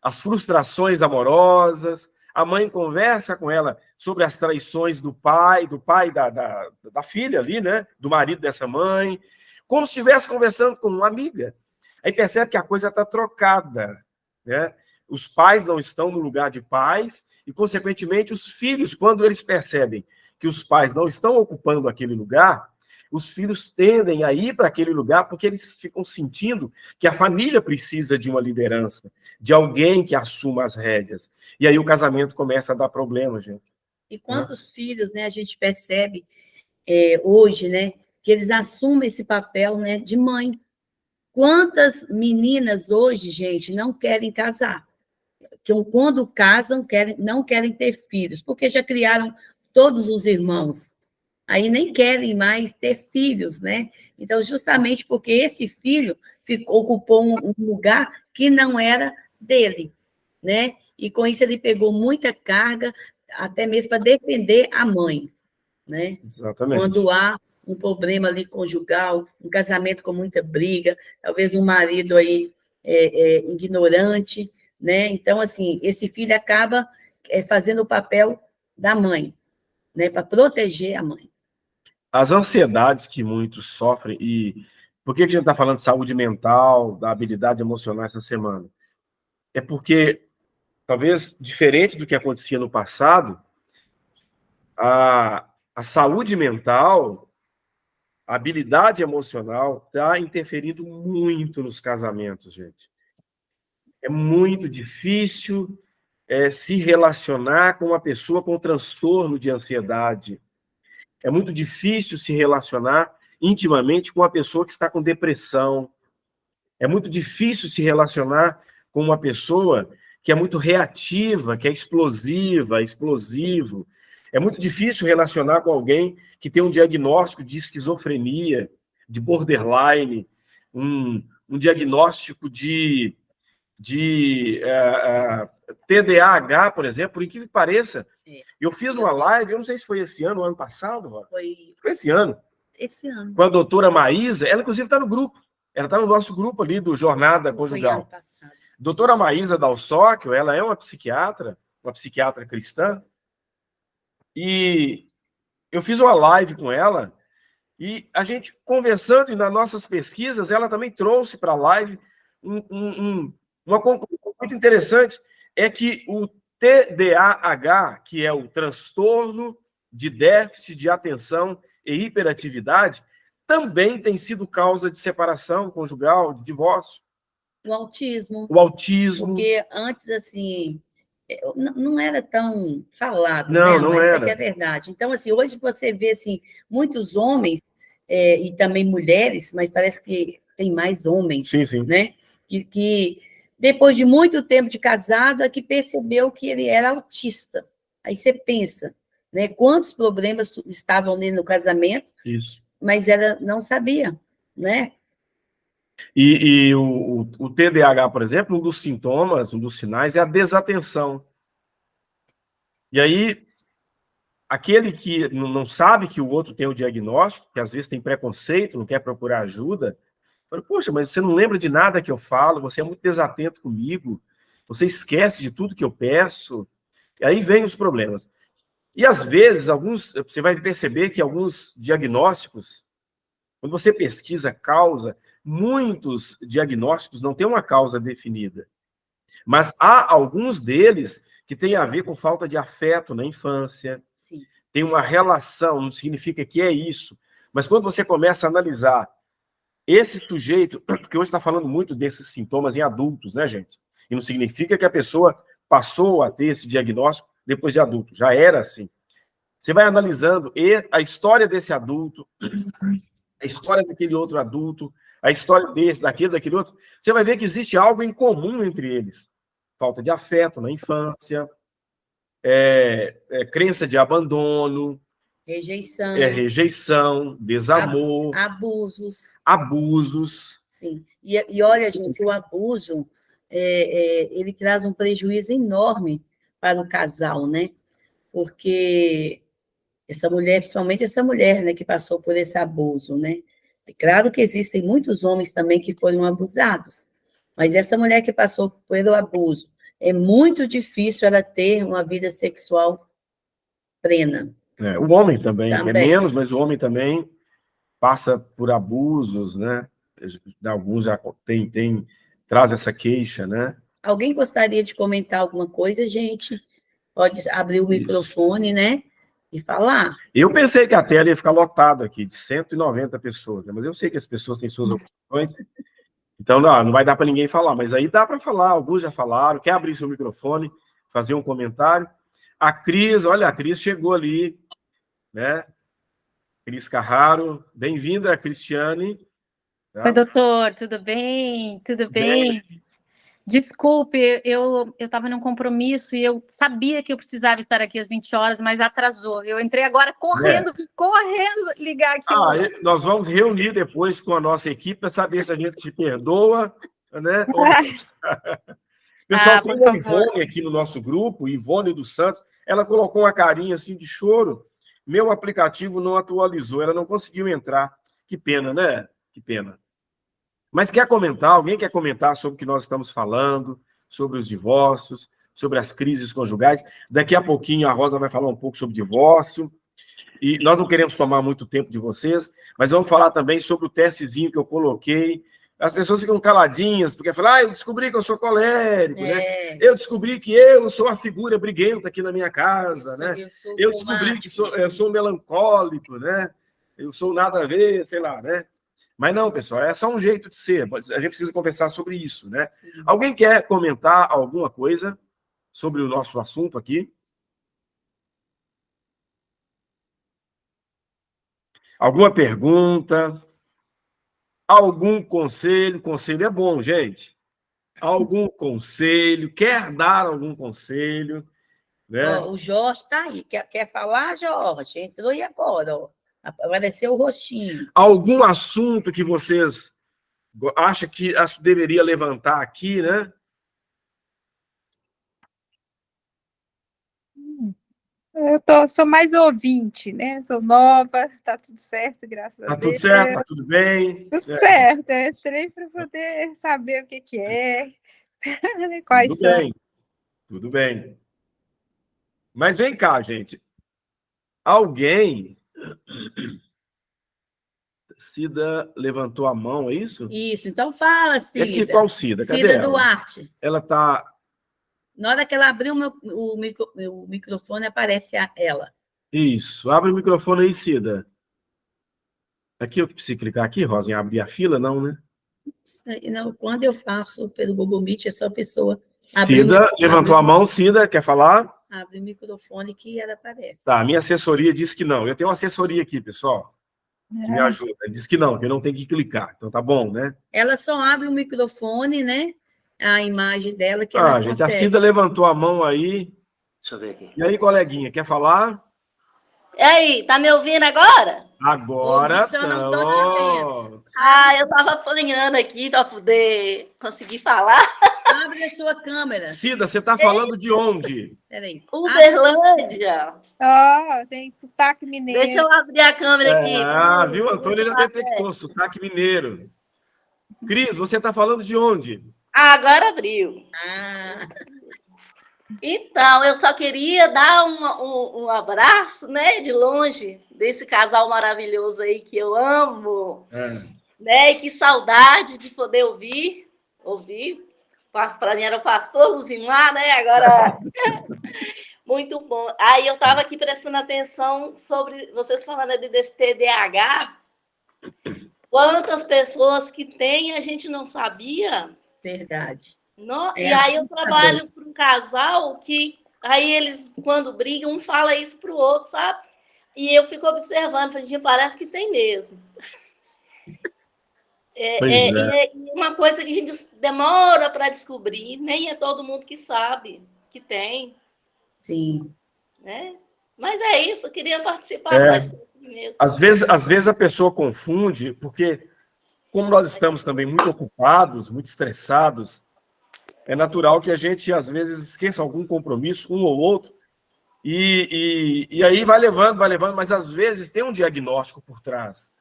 as frustrações amorosas, a mãe conversa com ela sobre as traições do pai da filha ali, né? Do marido dessa mãe, como se estivesse conversando com uma amiga. Aí percebe que a coisa está trocada, né? Os pais não estão no lugar de pais e, consequentemente, os filhos, quando eles percebem que os pais não estão ocupando aquele lugar, os filhos tendem a ir para aquele lugar porque eles ficam sentindo que a família precisa de uma liderança, de alguém que assuma as rédeas. E aí o casamento começa a dar problema, gente. E quantos filhos, né, a gente percebe hoje, né, que eles assumem esse papel, né, de mãe. Quantas meninas hoje, gente, não querem casar? Que quando casam, não querem ter filhos, porque já criaram todos os irmãos. Aí nem querem mais ter filhos, né? Então, justamente porque esse filho ocupou um lugar que não era dele, né? E com isso ele pegou muita carga, até mesmo para defender a mãe, né? Exatamente. Quando há um problema ali conjugal, um casamento com muita briga, talvez um marido aí ignorante, né? Então, assim, esse filho acaba fazendo o papel da mãe, né? Para proteger a mãe. As ansiedades que muitos sofrem, e por que a gente está falando de saúde mental, da habilidade emocional essa semana? É porque, talvez, diferente do que acontecia no passado, a saúde mental, a habilidade emocional está interferindo muito nos casamentos, gente. É muito difícil se relacionar com uma pessoa com transtorno de ansiedade. É muito difícil se relacionar intimamente com uma pessoa que está com depressão. É muito difícil se relacionar com uma pessoa que é muito reativa, que é explosiva, explosivo. É muito difícil relacionar com alguém que tem um diagnóstico de esquizofrenia, de borderline, um diagnóstico de TDAH, por exemplo, por incrível que pareça. Eu fiz uma live, eu não sei se foi esse ano ou ano passado, Rosa. Foi esse ano. Esse ano. Com a doutora Maísa, ela inclusive está no grupo. Ela está no nosso grupo ali do Jornada Conjugal. Doutora Maísa Dalsóquio, ela é uma psiquiatra cristã, e eu fiz uma live com ela, e a gente conversando, e nas nossas pesquisas, ela também trouxe para a live uma conclusão muito interessante, é que o TDAH, que é o transtorno de déficit de atenção e hiperatividade, também tem sido causa de separação conjugal, de divórcio. O autismo. Porque antes, assim, não era tão falado, não, né? Não mas era. Isso é que é verdade. Então, assim, hoje você vê, assim, muitos homens e também mulheres, mas parece que tem mais homens, sim. Né? Que depois de muito tempo de casado, é que percebeu que ele era autista. Aí você pensa, né? Quantos problemas estavam ali no casamento, Isso. Mas ela não sabia, né? E o TDAH, por exemplo, um dos sintomas, um dos sinais é a desatenção. E aí, aquele que não sabe que o outro tem o diagnóstico, que às vezes tem preconceito, não quer procurar ajuda, fala, poxa, mas você não lembra de nada que eu falo, você é muito desatento comigo. Você esquece de tudo que eu peço. E aí vem os problemas. E, às vezes, você vai perceber que alguns diagnósticos, quando você pesquisa causa, muitos diagnósticos não têm uma causa definida. Mas há alguns deles que têm a ver com falta de afeto na infância. Sim. Tem uma relação, não significa que é isso. Mas quando você começa a analisar esse sujeito, porque hoje está falando muito desses sintomas em adultos, né, gente? E não significa que a pessoa passou a ter esse diagnóstico depois de adulto. Já era assim. Você vai analisando a história desse adulto, a história daquele outro adulto, a história daquele outro. Você vai ver que existe algo em comum entre eles. Falta de afeto na infância, crença de abandono, rejeição, desamor, abusos. Sim. E olha, gente, o abuso ele traz um prejuízo enorme para o casal, né? Porque essa mulher, principalmente essa mulher, né, que passou por esse abuso, né? É claro que existem muitos homens também que foram abusados, mas essa mulher que passou pelo abuso, é muito difícil ela ter uma vida sexual plena. O homem também, é menos, mas o homem também passa por abusos, né? Alguns já traz essa queixa, né? Alguém gostaria de comentar alguma coisa, gente? Pode abrir o microfone, né? E falar. Eu pensei que a tela ia ficar lotada aqui, de 190 pessoas, né? Mas eu sei que as pessoas têm suas opiniões, então não vai dar para ninguém falar, mas aí dá para falar, alguns já falaram. Quer abrir seu microfone, fazer um comentário? A Cris, olha, a Cris chegou ali, né? Cris Carraro, bem-vinda, Cristiane. Tá? Oi, doutor, tudo bem? Tudo bem? Desculpe, eu estava num compromisso e eu sabia que eu precisava estar aqui às 20 horas, mas atrasou. Eu entrei agora correndo, vim correndo ligar aqui. Nós vamos reunir depois com a nossa equipe para saber se a gente te perdoa, né? Pessoal, tem a Ivone aqui no nosso grupo, Ivone dos Santos, ela colocou uma carinha assim de choro. Meu aplicativo não atualizou, ela não conseguiu entrar. Que pena, né? Que pena. Mas quer comentar? Alguém quer comentar sobre o que nós estamos falando, sobre os divórcios, sobre as crises conjugais? Daqui a pouquinho a Rosa vai falar um pouco sobre divórcio. E nós não queremos tomar muito tempo de vocês, mas vamos falar também sobre o testezinho que eu coloquei. As pessoas ficam caladinhas, porque falam, eu descobri que eu sou colérico, né? Eu descobri que eu sou a figura briguenta aqui na minha casa, né? Eu descobri que eu sou melancólico, né? Eu sou nada a ver, sei lá, né? Mas não, pessoal, é só um jeito de ser. A gente precisa conversar sobre isso, né? Sim. Alguém quer comentar alguma coisa sobre o nosso assunto aqui? Alguma pergunta? Algum conselho? Conselho é bom, gente. Algum conselho? Quer dar algum conselho? Né? O Jorge está aí. Quer falar, Jorge? Entrou e agora, ó. Apareceu o rostinho. Algum assunto que vocês acham que deveria levantar aqui, né? Sou mais ouvinte, né? Sou nova, tá tudo certo, graças a Deus. Tá tudo certo, tá tudo bem. Tudo certo, eu entrei para poder saber o que é. Quais tudo são. Bem, tudo bem. Mas vem cá, gente. Alguém... Cida levantou a mão, é isso? Isso, então fala, Cida. É qual Cida? Cadê Cida ela? Duarte. Ela está... Na hora que ela abriu o microfone, aparece ela. Isso. Abre o microfone aí, Cida. Aqui eu preciso clicar aqui, Rosa, em abrir a fila, não, né? Não, quando eu faço pelo Google Meet, é só a pessoa... Cida, levantou a mão. Cida, quer falar? Abre o microfone que ela aparece. Tá, minha assessoria disse que não. Eu tenho uma assessoria aqui, pessoal, que me ajuda. Diz que eu não tenho que clicar. Então tá bom, né? Ela só abre o microfone, né? A imagem dela que ela gente, consegue. A Cida levantou a mão aí. Deixa eu ver aqui. E aí, coleguinha, quer falar? E aí, tá me ouvindo agora? Agora eu não tô te vendo. Eu tava apanhando aqui para poder conseguir falar. Abre a sua câmera. Cida, você tá falando de onde? Peraí. Uberlândia. Tem sotaque mineiro. Deixa eu abrir a câmera aqui. Viu? Antônio já detectou, sotaque mineiro. Cris, você tá falando de onde? Agora abriu. Ah, Então, eu só queria dar um abraço, né, de longe, desse casal maravilhoso aí que eu amo, né, e que saudade de poder ouvir. Para mim era o pastor Luzimar, né, agora... Muito bom. Aí eu estava aqui prestando atenção sobre vocês falando desse TDAH. Quantas pessoas que têm a gente não sabia? verdade. E aí eu trabalho para um casal que aí eles, quando brigam, um fala isso para o outro, sabe? E eu fico observando, falei, parece que tem mesmo. É uma coisa que a gente demora para descobrir, nem é todo mundo que sabe que tem. Sim. Né? Mas é isso, eu queria participar só isso mesmo. Às vezes a pessoa confunde, porque como nós estamos também muito ocupados, muito estressados, é natural que a gente, às vezes, esqueça algum compromisso, um ou outro, e aí vai levando, mas às vezes tem um diagnóstico por trás.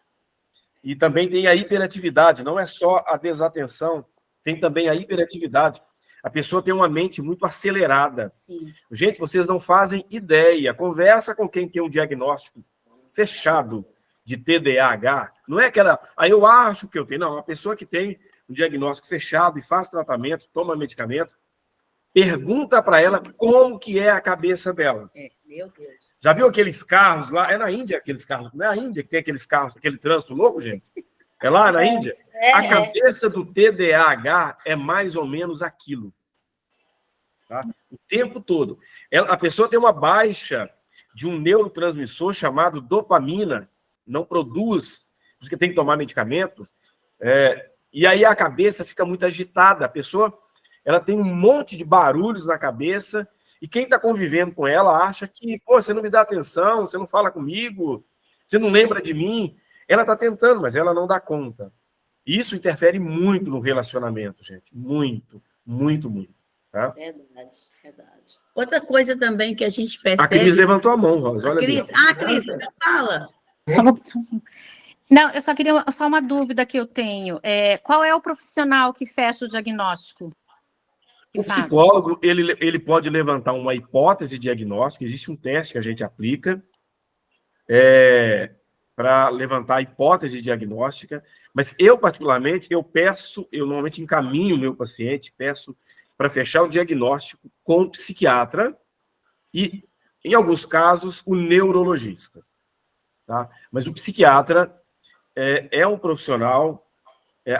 E também tem a hiperatividade, não é só a desatenção, tem também a hiperatividade. A pessoa tem uma mente muito acelerada. Sim. Gente, vocês não fazem ideia. Conversa com quem tem um diagnóstico fechado de TDAH. Não é aquela, eu acho que eu tenho. Não, a pessoa que tem um diagnóstico fechado e faz tratamento, toma medicamento, pergunta para ela como que é a cabeça dela. Meu Deus. Já viu aqueles carros lá? É na Índia aqueles carros. Não é a Índia que tem aqueles carros, aquele trânsito louco, gente? É lá na Índia? A cabeça do TDAH é mais ou menos aquilo. Tá? O tempo todo. A pessoa tem uma baixa de um neurotransmissor chamado dopamina, não produz, porque tem que tomar medicamento, e aí a cabeça fica muito agitada. A pessoa ela tem um monte de barulhos na cabeça, e quem está convivendo com ela acha que, você não me dá atenção, você não fala comigo, você não lembra de mim. Ela está tentando, mas ela não dá conta. Isso interfere muito no relacionamento, gente. Muito, muito, muito. Tá? Verdade. Outra coisa também que a gente percebe... A Cris levantou a mão, Rosa. Olha Cris, Cris, fala. Não, eu só queria só uma dúvida que eu tenho. Qual é o profissional que fecha o diagnóstico? O psicólogo, ele pode levantar uma hipótese diagnóstica, existe um teste que a gente aplica para levantar a hipótese diagnóstica, mas eu, particularmente, eu normalmente encaminho o meu paciente, peço para fechar o diagnóstico com o psiquiatra e, em alguns casos, o neurologista. Tá? Mas o psiquiatra é um profissional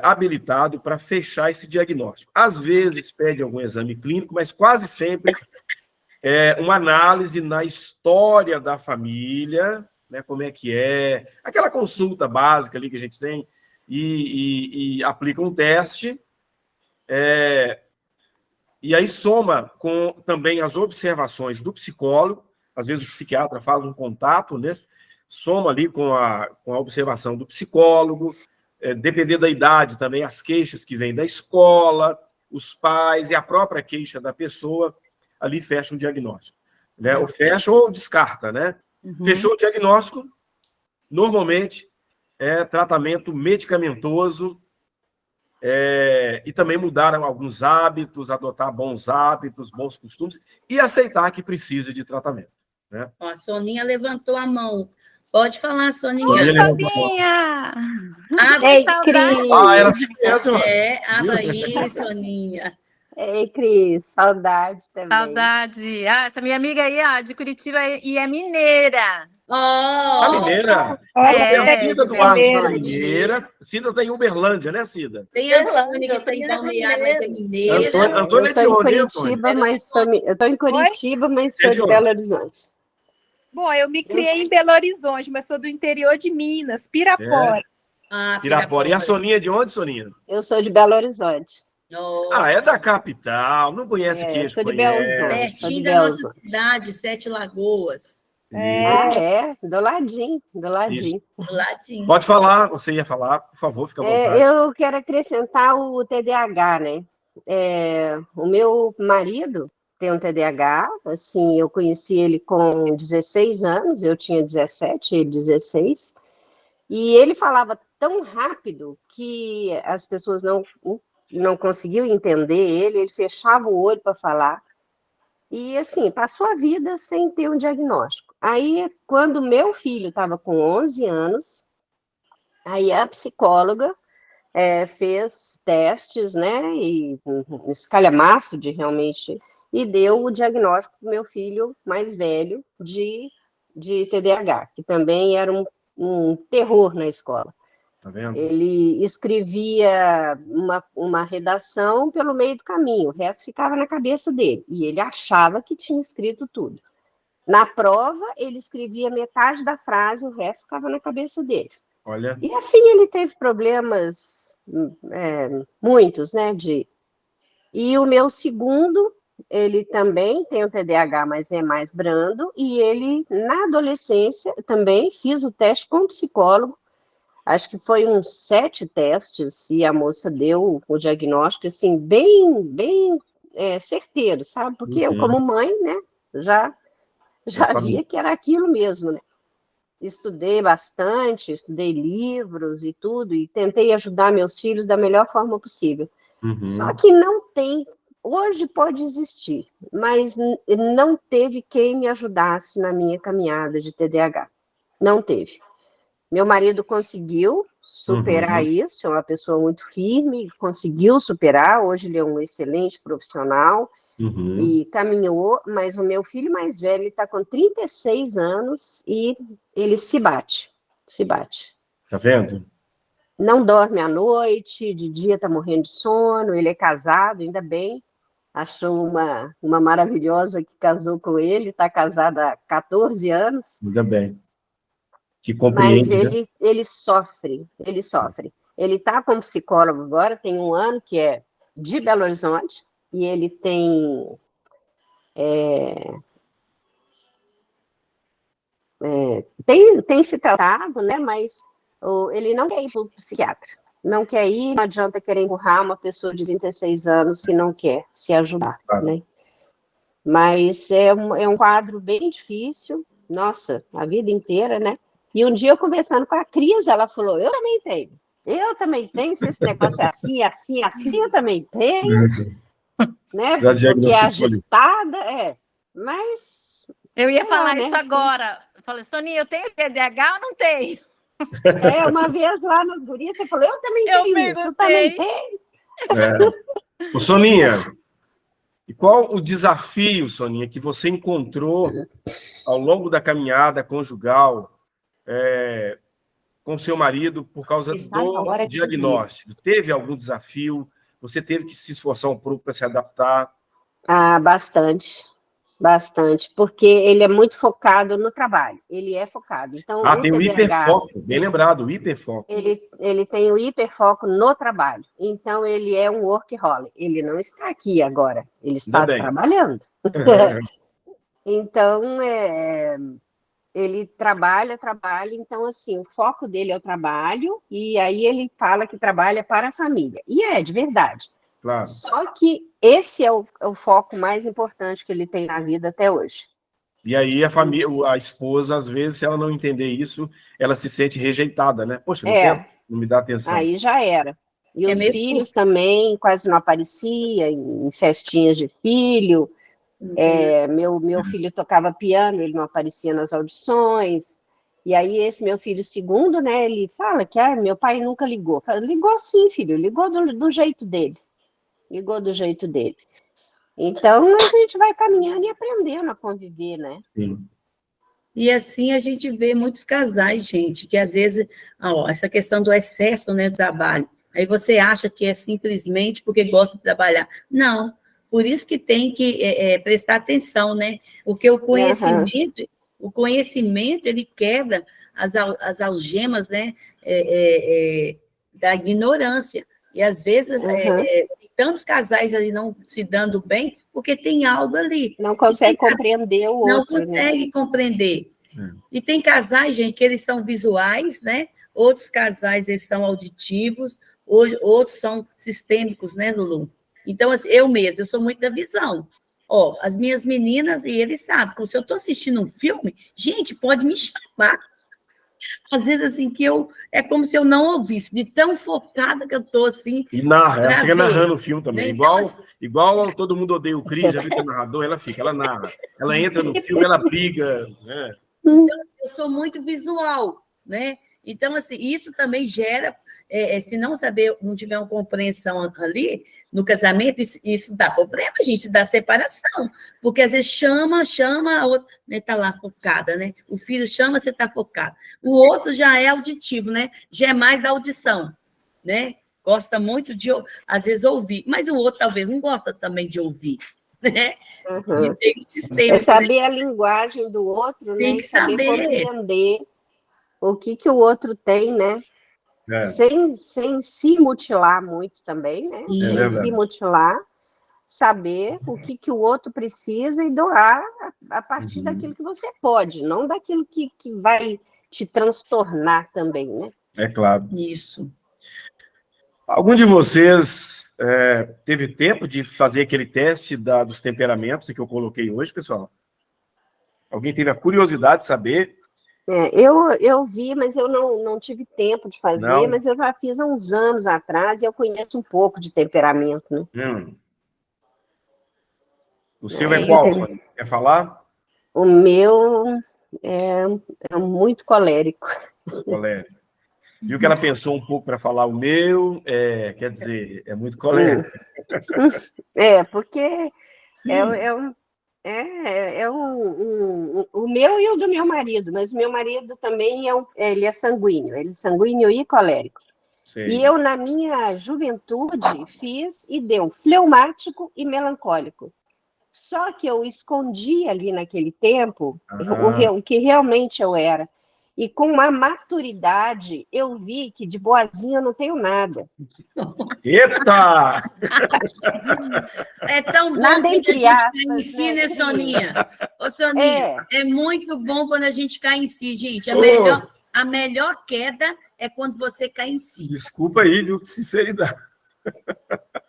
habilitado para fechar esse diagnóstico. Às vezes pede algum exame clínico, mas quase sempre uma análise na história da família, né, como é que é, aquela consulta básica ali que a gente tem, e aplica um teste, e aí soma com também as observações do psicólogo, às vezes o psiquiatra faz um contato, né, soma ali com a observação do psicólogo, dependendo da idade também, as queixas que vêm da escola, os pais e a própria queixa da pessoa, ali fecha um diagnóstico. Né? Ou fecha ou descarta, né? Uhum. Fechou o diagnóstico, normalmente é tratamento medicamentoso e também mudar alguns hábitos, adotar bons hábitos, bons costumes e aceitar que precisa de tratamento. Né? Ó, a Soninha levantou a mão. Pode falar, Soninha. Oi, Soninha! Ei, Cris! Era assim mesmo. Abra aí, Soninha. Ei, Cris, saudade também. Saudade. Essa minha amiga aí, de Curitiba, e é mineira. A mineira? A Cida Duarte é mineira. Cida está em Uberlândia, né, Cida? Tem a Antônia que está em Balneário, mas é mineira. Antônia de onde, Eu estou em Curitiba, mas sou de Belo Horizonte. Bom, eu me criei em Belo Horizonte, mas sou do interior de Minas, Pirapora. Pirapora. E a Soninha de onde, Soninha? Eu sou de Belo Horizonte. É da capital, não conhece queijo. Sou de Belzão. Pertinho da nossa cidade, Sete Lagoas. Do ladinho. Do ladinho. Pode falar, você ia falar, por favor, fica à vontade. Eu quero acrescentar o TDAH, né? O meu marido tem um TDAH, assim, eu conheci ele com 16 anos, eu tinha 17, ele 16, e ele falava tão rápido que as pessoas não não conseguiu entender ele fechava o olho para falar. E, assim, passou a vida sem ter um diagnóstico. Aí, quando meu filho estava com 11 anos, aí a psicóloga fez testes, né, e um escalhamaço de realmente, e deu o diagnóstico para o meu filho mais velho de TDAH, que também era um terror na escola. Tá vendo? Ele escrevia uma redação pelo meio do caminho, o resto ficava na cabeça dele, e ele achava que tinha escrito tudo. Na prova, ele escrevia metade da frase, o resto ficava na cabeça dele. Olha. E assim ele teve problemas, muitos, né? E o meu segundo, ele também tem o TDAH, mas é mais brando, e ele, na adolescência, também fiz o teste com o psicólogo, acho que foi uns 7 testes, e a moça deu o diagnóstico, assim, bem certeiro, sabe? Porque eu, como mãe, né, já via que era aquilo mesmo, né? Estudei bastante, estudei livros e tudo, e tentei ajudar meus filhos da melhor forma possível. Só que não tem, hoje pode existir, mas não teve quem me ajudasse na minha caminhada de TDAH. Não teve. Meu marido conseguiu superar isso, é uma pessoa muito firme, conseguiu superar, hoje ele é um excelente profissional, e caminhou, mas o meu filho mais velho está com 36 anos e ele se bate. Tá vendo? Não dorme à noite, de dia está morrendo de sono, ele é casado, ainda bem, achou uma maravilhosa que casou com ele, está casada há 14 anos. Ainda bem. Que compreende, mas ele sofre. Ele está com psicólogo agora, tem 1 ano, que é de Belo Horizonte, e ele tem tem se tratado, né, mas ele não quer ir para o psiquiatra, não quer ir, não adianta querer empurrar uma pessoa de 36 anos que não quer se ajudar, né? Mas é um quadro bem difícil, nossa, a vida inteira, né? E um dia eu conversando com a Cris, ela falou, eu também tenho, se esse negócio é assim, eu também tenho, né? Porque é agitada, mas... Eu ia falar isso agora. Eu falei, Soninha, eu tenho TDAH ou não tenho? Uma vez lá nas gurias, você falou, eu também tenho isso, eu também tenho. Ô, Soninha, e qual o desafio, Soninha, que você encontrou ao longo da caminhada conjugal com seu marido por causa do diagnóstico? Teve algum desafio? Você teve que se esforçar um pouco para se adaptar? Bastante, porque ele é muito focado no trabalho, ele é focado. Então, tem o hiperfoco, bem lembrado, o hiperfoco. Ele tem o hiperfoco no trabalho, então ele é um workaholic, ele não está aqui agora, ele está trabalhando. Então, ele trabalha, então, assim, o foco dele é o trabalho, e aí ele fala que trabalha para a família, e de verdade. Claro. Só que esse é o foco mais importante que ele tem na vida até hoje. E aí a esposa, às vezes, se ela não entender isso, ela se sente rejeitada, né? Poxa, não me dá atenção. Aí já era. E os filhos também quase não apareciam em festinhas de filho. Meu filho tocava piano, ele não aparecia nas audições. E aí esse meu filho segundo, né, ele fala que meu pai nunca ligou. Fala, ligou sim, filho, ligou do jeito dele. Então, a gente vai caminhando e aprendendo a conviver, né? Sim. E assim a gente vê muitos casais, gente, que às vezes, essa questão do excesso, né, do trabalho, aí você acha que é simplesmente porque gosta de trabalhar. Não, por isso que tem que prestar atenção, né? Porque o conhecimento, ele quebra as algemas, né, da ignorância. E, às vezes, tantos casais ali não se dando bem, porque tem algo ali. Não consegue compreender o outro. Não consegue compreender. E tem casais, gente, que eles são visuais, né? Outros casais, eles são auditivos, outros são sistêmicos, né, Lulu? Então, assim, eu sou muito da visão. As minhas meninas, e eles sabem, se eu estou assistindo um filme, gente, pode me chamar. às vezes, assim, que é como se eu não ouvisse, de tão focada que eu tô, assim. E narra, ela fica ver, narrando o filme também. né? Igual, Então, igual Todo Mundo Odeia o Chris, já viu que é narrador, ela narra. Ela entra no filme, ela briga, né? Então, eu sou muito visual, né? Então, assim, isso também gera, se não saber, não tiver uma compreensão ali no casamento, isso dá problema, gente, dá separação. Porque às vezes chama, a outra, né, tá lá focada, né? O filho chama, você tá focado. O outro já é auditivo, né? Já é mais da audição, né? Gosta muito de, às vezes, ouvir, mas o outro talvez não gosta também de ouvir, né? Uhum. E tem sistema, é saber a linguagem do outro, tem né? que E saber saber. compreender o que o outro tem, né? É. Sem se mutilar muito também, né? Isso. Sem se mutilar, saber o que o outro precisa e doar a partir daquilo que você pode, não daquilo que vai te transtornar também, né? É claro. Isso. Algum de vocês teve tempo de fazer aquele teste dos temperamentos que eu coloquei hoje, pessoal? Alguém teve a curiosidade de saber? Eu vi, mas eu não tive tempo de fazer, Não. mas eu já fiz há uns anos atrás e eu conheço um pouco de temperamento, né? O seu é qual, Sônia? Quer falar? O meu é muito colérico. Colérico. Viu que ela pensou um pouco para falar o meu, quer dizer, é muito colérico. Porque o meu e o do meu marido, mas o meu marido também ele é sanguíneo e colérico. Sei. E eu, na minha juventude, fiz e deu fleumático e melancólico. Só que eu escondi ali naquele tempo o que realmente eu era. E com a maturidade, eu vi que de boazinha eu não tenho nada. Eita! É tão bom Nada quando a entre gente cai aspas, em si, né, né, Cris? Soninha? Ô, Soninha, é muito bom quando a gente cai em si, gente. A melhor queda é quando você cai em si. Desculpa aí, viu? Sinceridade.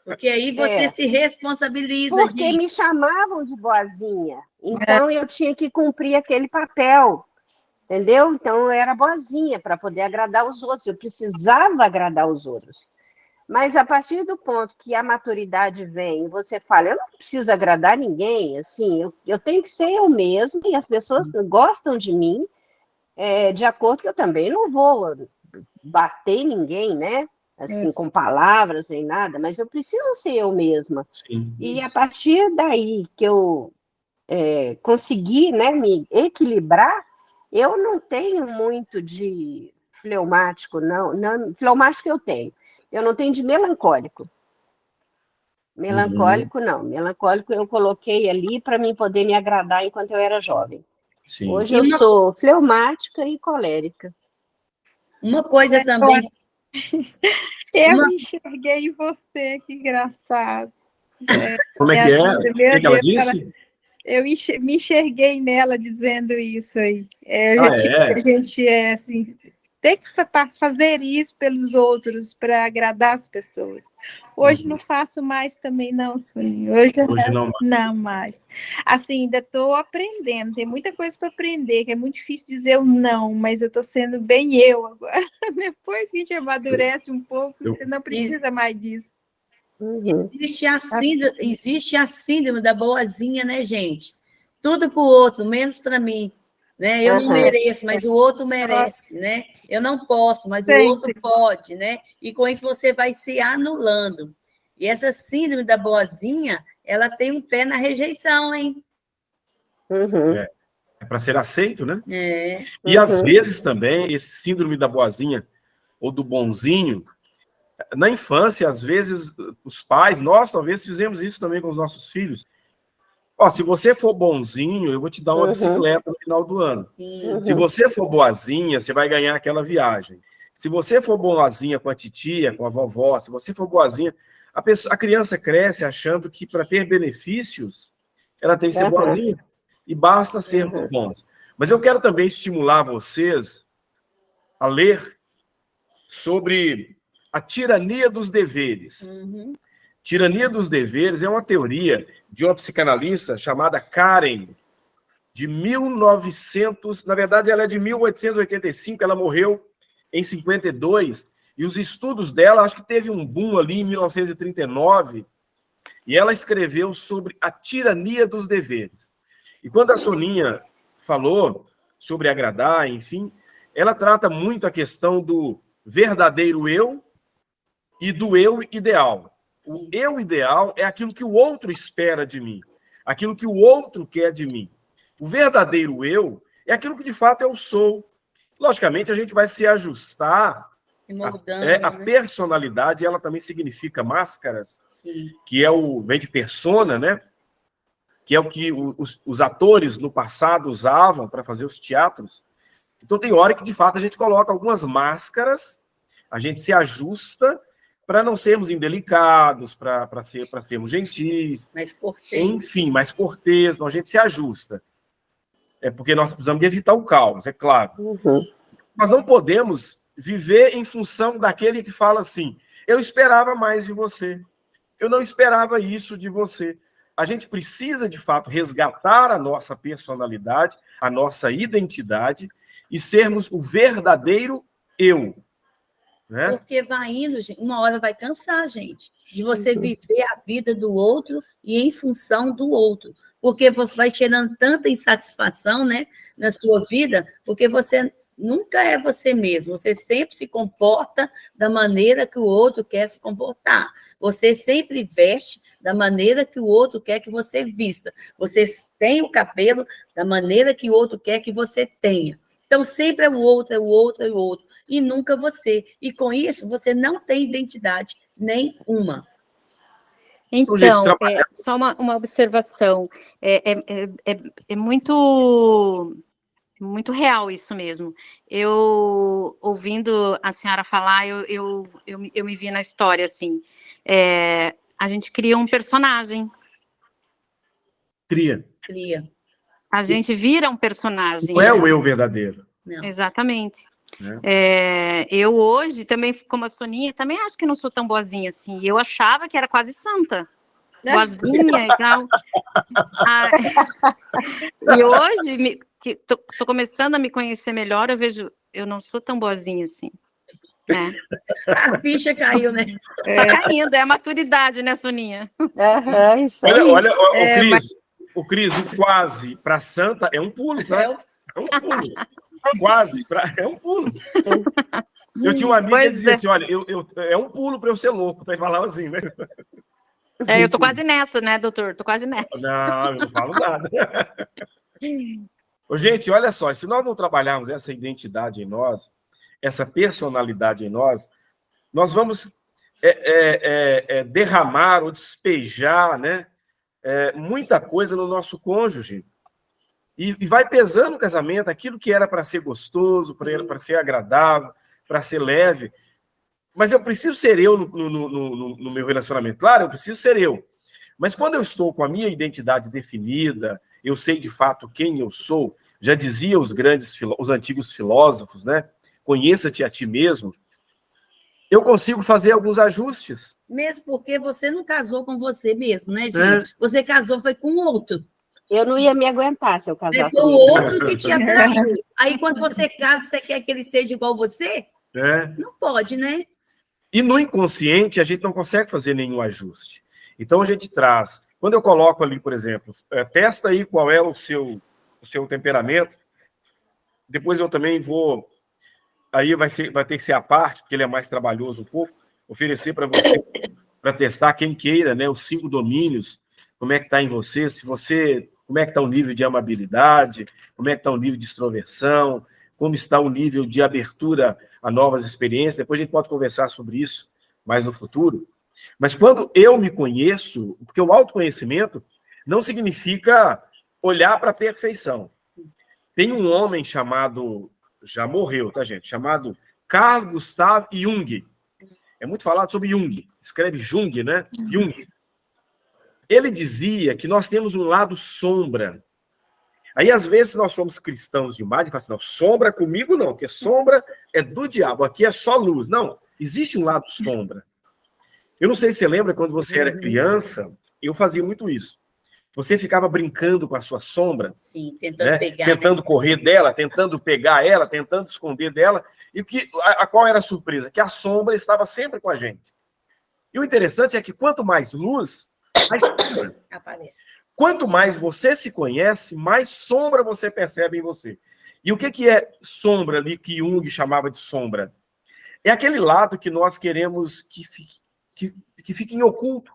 Porque aí você se responsabiliza, Porque gente. me chamavam de boazinha. Então, eu tinha que cumprir aquele papel. Entendeu? Então, eu era boazinha para poder agradar os outros. Eu precisava agradar os outros. Mas, a partir do ponto que a maturidade vem, você fala, eu não preciso agradar ninguém, assim, eu tenho que ser eu mesma, e as pessoas gostam de mim, de acordo que eu também não vou bater em ninguém, né? Assim, com palavras, nem nada, mas eu preciso ser eu mesma. Sim, e a partir daí que eu consegui, né, me equilibrar, eu não tenho muito de fleumático, não. Fleumático eu tenho. Eu não tenho de melancólico. Melancólico, não. Melancólico eu coloquei ali para mim poder me agradar enquanto eu era jovem. Sim. Hoje eu sou fleumática e colérica. Uma coisa também... Eu me enxerguei em você, que engraçado. Como é que é? O que ela disse? Eu me enxerguei nela dizendo isso aí. A gente assim, tem que fazer isso pelos outros, para agradar as pessoas. Hoje não faço mais também, não, Soninho. Hoje não mais. Assim, ainda estou aprendendo, tem muita coisa para aprender, que é muito difícil dizer o não, mas eu estou sendo bem eu agora. Depois que a gente amadurece um pouco, você não precisa mais disso. Existe a síndrome da boazinha, né, gente? Tudo para o outro, menos para mim. Né? Eu não mereço, mas o outro merece, né? Eu não posso, mas o outro pode, né? E com isso você vai se anulando. E essa síndrome da boazinha, ela tem um pé na rejeição, hein? É para ser aceito, né? E às vezes também, esse síndrome da boazinha ou do bonzinho, na infância, às vezes, os pais, nós talvez fizemos isso também com os nossos filhos. Se você for bonzinho, eu vou te dar uma bicicleta no final do ano. Se você for boazinha, você vai ganhar aquela viagem. Se você for boazinha com a titia, com a vovó, se você for boazinha... A criança cresce achando que para ter benefícios, ela tem que ser boazinha. E basta sermos bons. Mas eu quero também estimular vocês a ler sobre a tirania dos deveres. Tirania dos deveres é uma teoria de uma psicanalista chamada Karen. de 1900, na verdade ela é de 1885, ela morreu em 52, e os estudos dela, acho que teve um boom ali em 1939, e ela escreveu sobre a tirania dos deveres. E quando a Soninha falou sobre agradar, enfim, ela trata muito a questão do verdadeiro eu e do eu ideal. O eu ideal é aquilo que o outro espera de mim, aquilo que o outro quer de mim. O verdadeiro eu é aquilo que de fato eu sou. Logicamente, a gente vai se ajustar. A personalidade, ela também significa máscaras, que vem de persona, né? Que é o que os atores no passado usavam para fazer os teatros. Então, tem hora que, de fato, a gente coloca algumas máscaras, a gente se ajusta para não sermos indelicados, para sermos gentis, mais cortês. Enfim, mais cortês, então a gente se ajusta. É porque nós precisamos de evitar o caos, é claro. Uhum. Nós não podemos viver em função daquele que fala assim, eu esperava mais de você, eu não esperava isso de você. A gente precisa, de fato, resgatar a nossa personalidade, a nossa identidade e sermos o verdadeiro eu. Né? Porque vai indo, gente, uma hora vai cansar, gente, de você viver a vida do outro e em função do outro. Porque você vai gerando tanta insatisfação, né, na sua vida, porque você nunca é você mesmo, você sempre se comporta da maneira que o outro quer se comportar. Você sempre veste da maneira que o outro quer que você vista. Você tem o cabelo da maneira que o outro quer que você tenha. Então, sempre é o outro, é o outro, é o outro, e nunca você. E com isso, você não tem identidade nenhuma. Então, só uma observação. É muito real isso mesmo. Eu, ouvindo a senhora falar, eu me vi na história, assim. A gente cria um personagem. Cria. A gente vira um personagem. Não é o eu verdadeiro. Não. Exatamente. Eu hoje, também, como a Soninha, também acho que não sou tão boazinha assim. Eu achava que era quase santa. Boazinha e tal. E hoje, que tô começando a me conhecer melhor, eu vejo, eu não sou tão boazinha assim. Né? A ficha caiu, né? Tá caindo, é a maturidade, né, Soninha? Isso aí. Olha, o Cris, o quase para santa é um pulo, tá? É um pulo. Quase, é um pulo. Eu tinha uma amiga que dizia assim, olha, é um pulo para eu ser louco, tá? Ele falava assim, né? Eu tô quase nessa, né, doutor? Tô quase nessa. Não, eu não falo nada. Gente, olha só, se nós não trabalharmos essa identidade em nós, essa personalidade em nós vamos derramar ou despejar, né, muita coisa no nosso cônjuge. E vai pesando o casamento, aquilo que era para ser gostoso, para ser agradável, para ser leve. Mas eu preciso ser eu no meu relacionamento. Claro, eu preciso ser eu. Mas quando eu estou com a minha identidade definida, eu sei de fato quem eu sou, já dizia os antigos filósofos, né? Conheça-te a ti mesmo. Eu consigo fazer alguns ajustes. Mesmo porque você não casou com você mesmo, né, gente? Você casou foi com o outro. Eu não ia me aguentar se eu casasse com o outro que te atraiu. Aí, quando você casa, você quer que ele seja igual a você? Não pode, né? E no inconsciente, a gente não consegue fazer nenhum ajuste. Então, a gente traz... Quando eu coloco ali, por exemplo, testa aí qual é o seu temperamento. Depois eu também vou... Aí vai ter que ser a parte, porque ele é mais trabalhoso um pouco, oferecer para você, para testar quem queira, né? Os 5 domínios, como é que está em você, como é que está o nível de amabilidade, como é que está o nível de extroversão, como está o nível de abertura a novas experiências. Depois a gente pode conversar sobre isso mais no futuro. Mas quando eu me conheço, porque o autoconhecimento não significa olhar para a perfeição. Tem um homem chamado, já morreu, tá, gente? Chamado Carl Gustav Jung. É muito falado sobre Jung. Escreve Jung, né? Jung. Ele dizia que nós temos um lado sombra. Aí, às vezes, nós somos cristãos demais e falamos assim, não, sombra comigo não, porque sombra é do diabo, aqui é só luz. Não, existe um lado sombra. Eu não sei se você lembra, quando você era criança, eu fazia muito isso. Você ficava brincando com a sua sombra? Sim, tentando pegar. Tentando correr dela, tentando pegar ela, tentando esconder dela. E qual era a surpresa? Que a sombra estava sempre com a gente. E o interessante é que quanto mais luz, mais sombra aparece. Quanto mais você se conhece, mais sombra você percebe em você. E o que é sombra ali, que Jung chamava de sombra? É aquele lado que nós queremos que fique em oculto,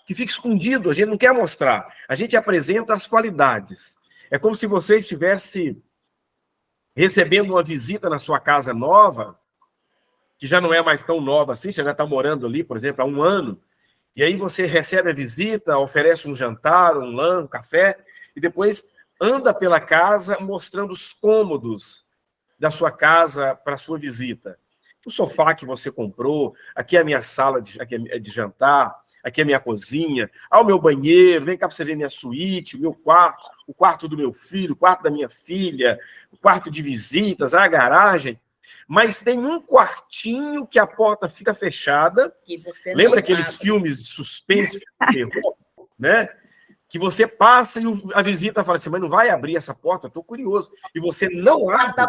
que fique escondido, a gente não quer mostrar. A gente apresenta as qualidades. É como se você estivesse recebendo uma visita na sua casa nova, que já não é mais tão nova assim, você já está morando ali, por exemplo, há 1 ano, e aí você recebe a visita, oferece um jantar, um café, e depois anda pela casa mostrando os cômodos da sua casa para a sua visita. O sofá que você comprou, aqui é a minha sala de jantar, aqui é a minha cozinha, o meu banheiro, vem cá para você ver minha suíte, o meu quarto, o quarto do meu filho, o quarto da minha filha, o quarto de visitas, a garagem. Mas tem um quartinho que a porta fica fechada. Lembra aqueles filmes de suspense, de terror, né? Que você passa e a visita fala assim, mas não vai abrir essa porta? Eu estou curioso. E você não abre,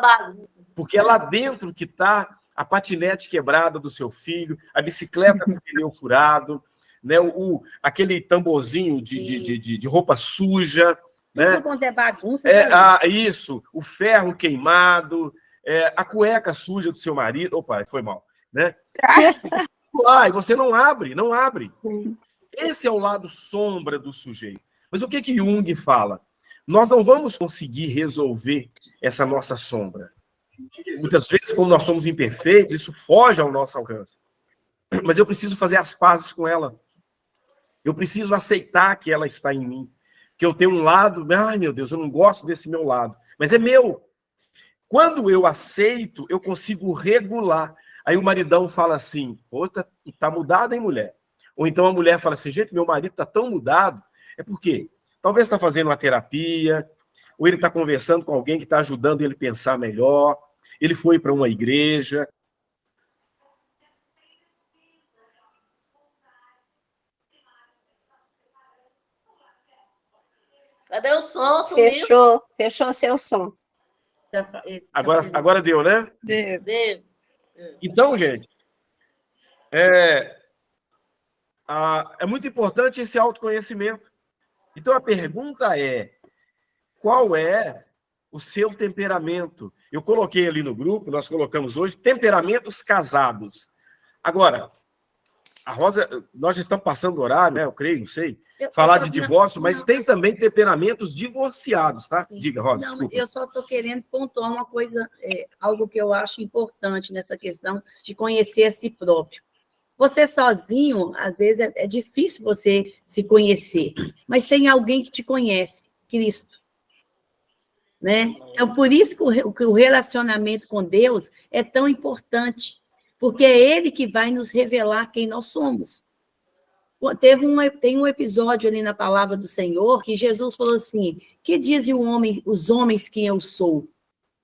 porque é lá dentro que está a patinete quebrada do seu filho, a bicicleta com o pneu furado, né? Aquele tamborzinho de roupa suja. Né? Quando é bagunça. Isso, o ferro queimado, a cueca suja do seu marido. Opa, foi mal. Né? E você não abre. Esse é o lado sombra do sujeito. Mas o que Jung fala? Nós não vamos conseguir resolver essa nossa sombra. Muitas vezes, como nós somos imperfeitos, isso foge ao nosso alcance. Mas eu preciso fazer as pazes com ela. Eu preciso aceitar que ela está em mim. Que eu tenho um lado, ai meu Deus, eu não gosto desse meu lado. Mas é meu. Quando eu aceito, eu consigo regular. Aí o maridão fala assim, pô, tá mudado, hein, mulher? Ou então a mulher fala assim, gente, meu marido tá tão mudado. É porque talvez está fazendo uma terapia, ou ele está conversando com alguém que está ajudando ele a pensar melhor, ele foi para uma igreja. Cadê o som? Sumiu? Fechou seu som. Agora deu, né? Deu. Então, gente, é muito importante esse autoconhecimento. Então, a pergunta é, qual é o seu temperamento? Eu coloquei ali no grupo, nós colocamos hoje, temperamentos casados. Agora, a Rosa, nós já estamos passando o horário, né? Eu creio, não sei, falar de divórcio, mas tem também temperamentos divorciados, tá? Sim. Diga, Rosa, não, desculpa. Eu só estou querendo pontuar uma coisa, algo que eu acho importante nessa questão de conhecer a si próprio. Você sozinho, às vezes, é difícil você se conhecer, mas tem alguém que te conhece, Cristo. Né? Então, por isso que o relacionamento com Deus é tão importante, porque é Ele que vai nos revelar quem nós somos. Tem um episódio ali na Palavra do Senhor que Jesus falou assim, que dizem os homens que eu sou?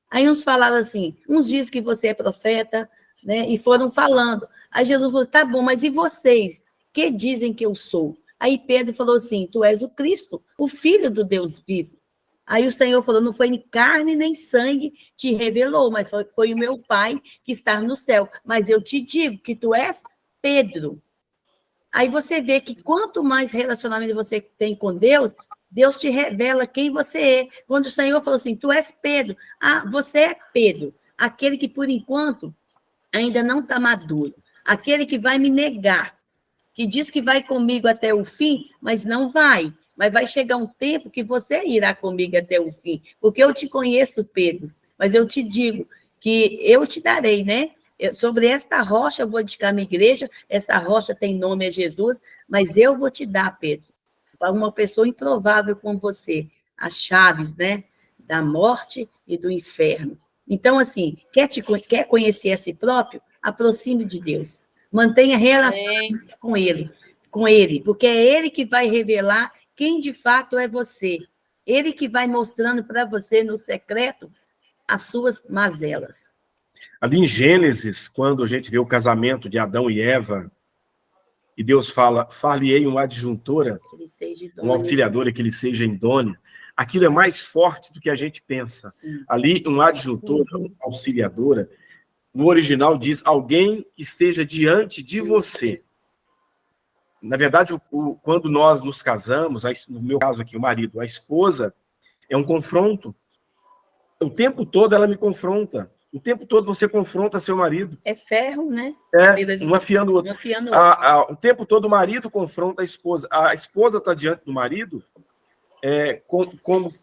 Aí uns falaram assim, uns dizem que você é profeta, né? E foram falando. Aí Jesus falou, tá bom, mas e vocês? Que dizem que eu sou? Aí Pedro falou assim, tu és o Cristo, o Filho do Deus vivo. Aí o Senhor falou, não foi nem carne nem sangue te revelou, mas foi o meu Pai que está no céu. Mas eu te digo que tu és Pedro. Aí você vê que quanto mais relacionamento você tem com Deus, Deus te revela quem você é. Quando o Senhor falou assim, tu és Pedro. Você é Pedro, aquele que por enquanto ainda não está maduro, aquele que vai me negar, que diz que vai comigo até o fim, mas não vai. Mas vai chegar um tempo que você irá comigo até o fim, porque eu te conheço, Pedro, mas eu te digo que eu te darei, né? Sobre esta rocha eu vou edificar minha igreja, essa rocha tem nome, é Jesus, mas eu vou te dar, Pedro, para uma pessoa improvável como você, as chaves, né? Da morte e do inferno. Então, assim, quer conhecer a si próprio? Aproxime de Deus. Mantenha relacionamento com Ele, porque é Ele que vai revelar quem de fato é você. Ele que vai mostrando para você no secreto as suas mazelas. Ali em Gênesis, quando a gente vê o casamento de Adão e Eva, e Deus fala, far-lhe-ei uma adjuntora, Que ele seja idôneo. uma auxiliadora, que ele seja idôneo, aquilo é mais forte do que a gente pensa. Sim. Ali, um adjuntor, uma auxiliadora, no original diz alguém que esteja diante de você. Na verdade, quando nós nos casamos, no meu caso aqui, o marido, a esposa, é um confronto. O tempo todo ela me confronta. O tempo todo você confronta seu marido. É ferro, né? Um afiando o outro. O tempo todo o marido confronta a esposa. A esposa está diante do marido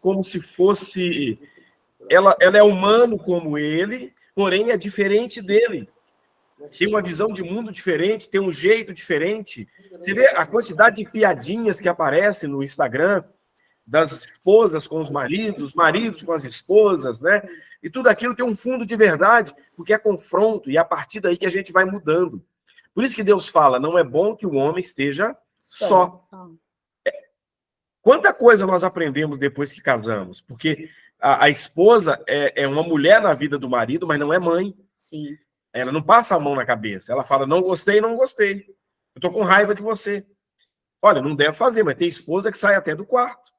como se fosse... Ela é humano como ele, porém é diferente dele. Tem uma visão de mundo diferente, tem um jeito diferente. Você vê a quantidade de piadinhas que aparecem no Instagram, das esposas com os maridos com as esposas, né? E tudo aquilo tem um fundo de verdade, porque é confronto, e é a partir daí que a gente vai mudando. Por isso que Deus fala, não é bom que o homem esteja só. Quanta coisa nós aprendemos depois que casamos? Porque a esposa é uma mulher na vida do marido, mas não é mãe. Sim. Ela não passa a mão na cabeça. Ela fala, não gostei, não gostei. Eu tô com raiva de você. Olha, não deve fazer, mas tem esposa que sai até do quarto.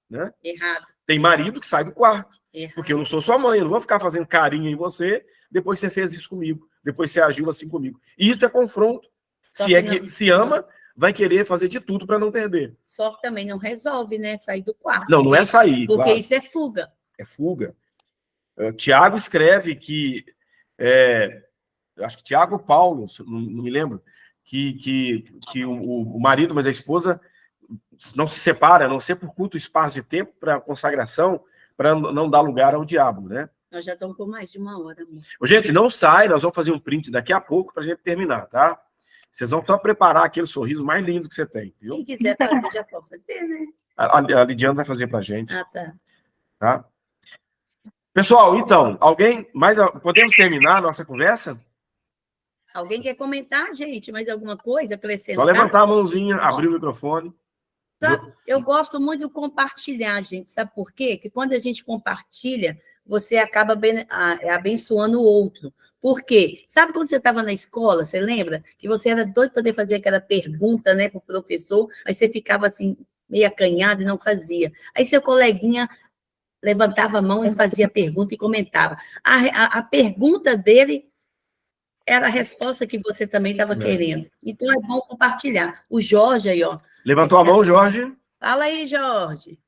Né? Errado. Tem marido que sai do quarto. Errado. Porque eu não sou sua mãe, eu não vou ficar fazendo carinho em você, depois você fez isso comigo, depois você agiu assim comigo. E isso é confronto. Se ama, vai querer fazer de tudo para não perder. Só que também não resolve, né? Sair do quarto. Não é sair. Porque claro. Isso é fuga. É fuga. Tiago escreve que... acho que Tiago Paulo, não me lembro, que o marido, mas a esposa não se separa, a não ser por curto espaço de tempo para consagração, para não dar lugar ao diabo, né? Nós já estamos com mais de 1 hora. Amor. Gente, não sai, nós vamos fazer um print daqui a pouco para a gente terminar, tá? Vocês vão só preparar aquele sorriso mais lindo que você tem, viu? Quem quiser fazer, já pode fazer, né? A Lidiana vai fazer para a gente. Ah, tá. Tá? Pessoal, então, podemos terminar a nossa conversa? Alguém quer comentar, gente? Mais alguma coisa para esse? Só levantar a mãozinha, abrir o microfone. Eu gosto muito de compartilhar, gente. Sabe por quê? Que quando a gente compartilha, você acaba abençoando o outro. Por quê? Sabe quando você estava na escola, você lembra? Que você era doido para poder fazer aquela pergunta, né, para o professor, aí você ficava assim, meio acanhado e não fazia. Aí seu coleguinha levantava a mão e fazia a pergunta e comentava. A pergunta dele era a resposta que você também estava querendo. Então, é bom compartilhar. O Jorge aí, ó. Levantou a mão, Jorge? Fala aí, Jorge.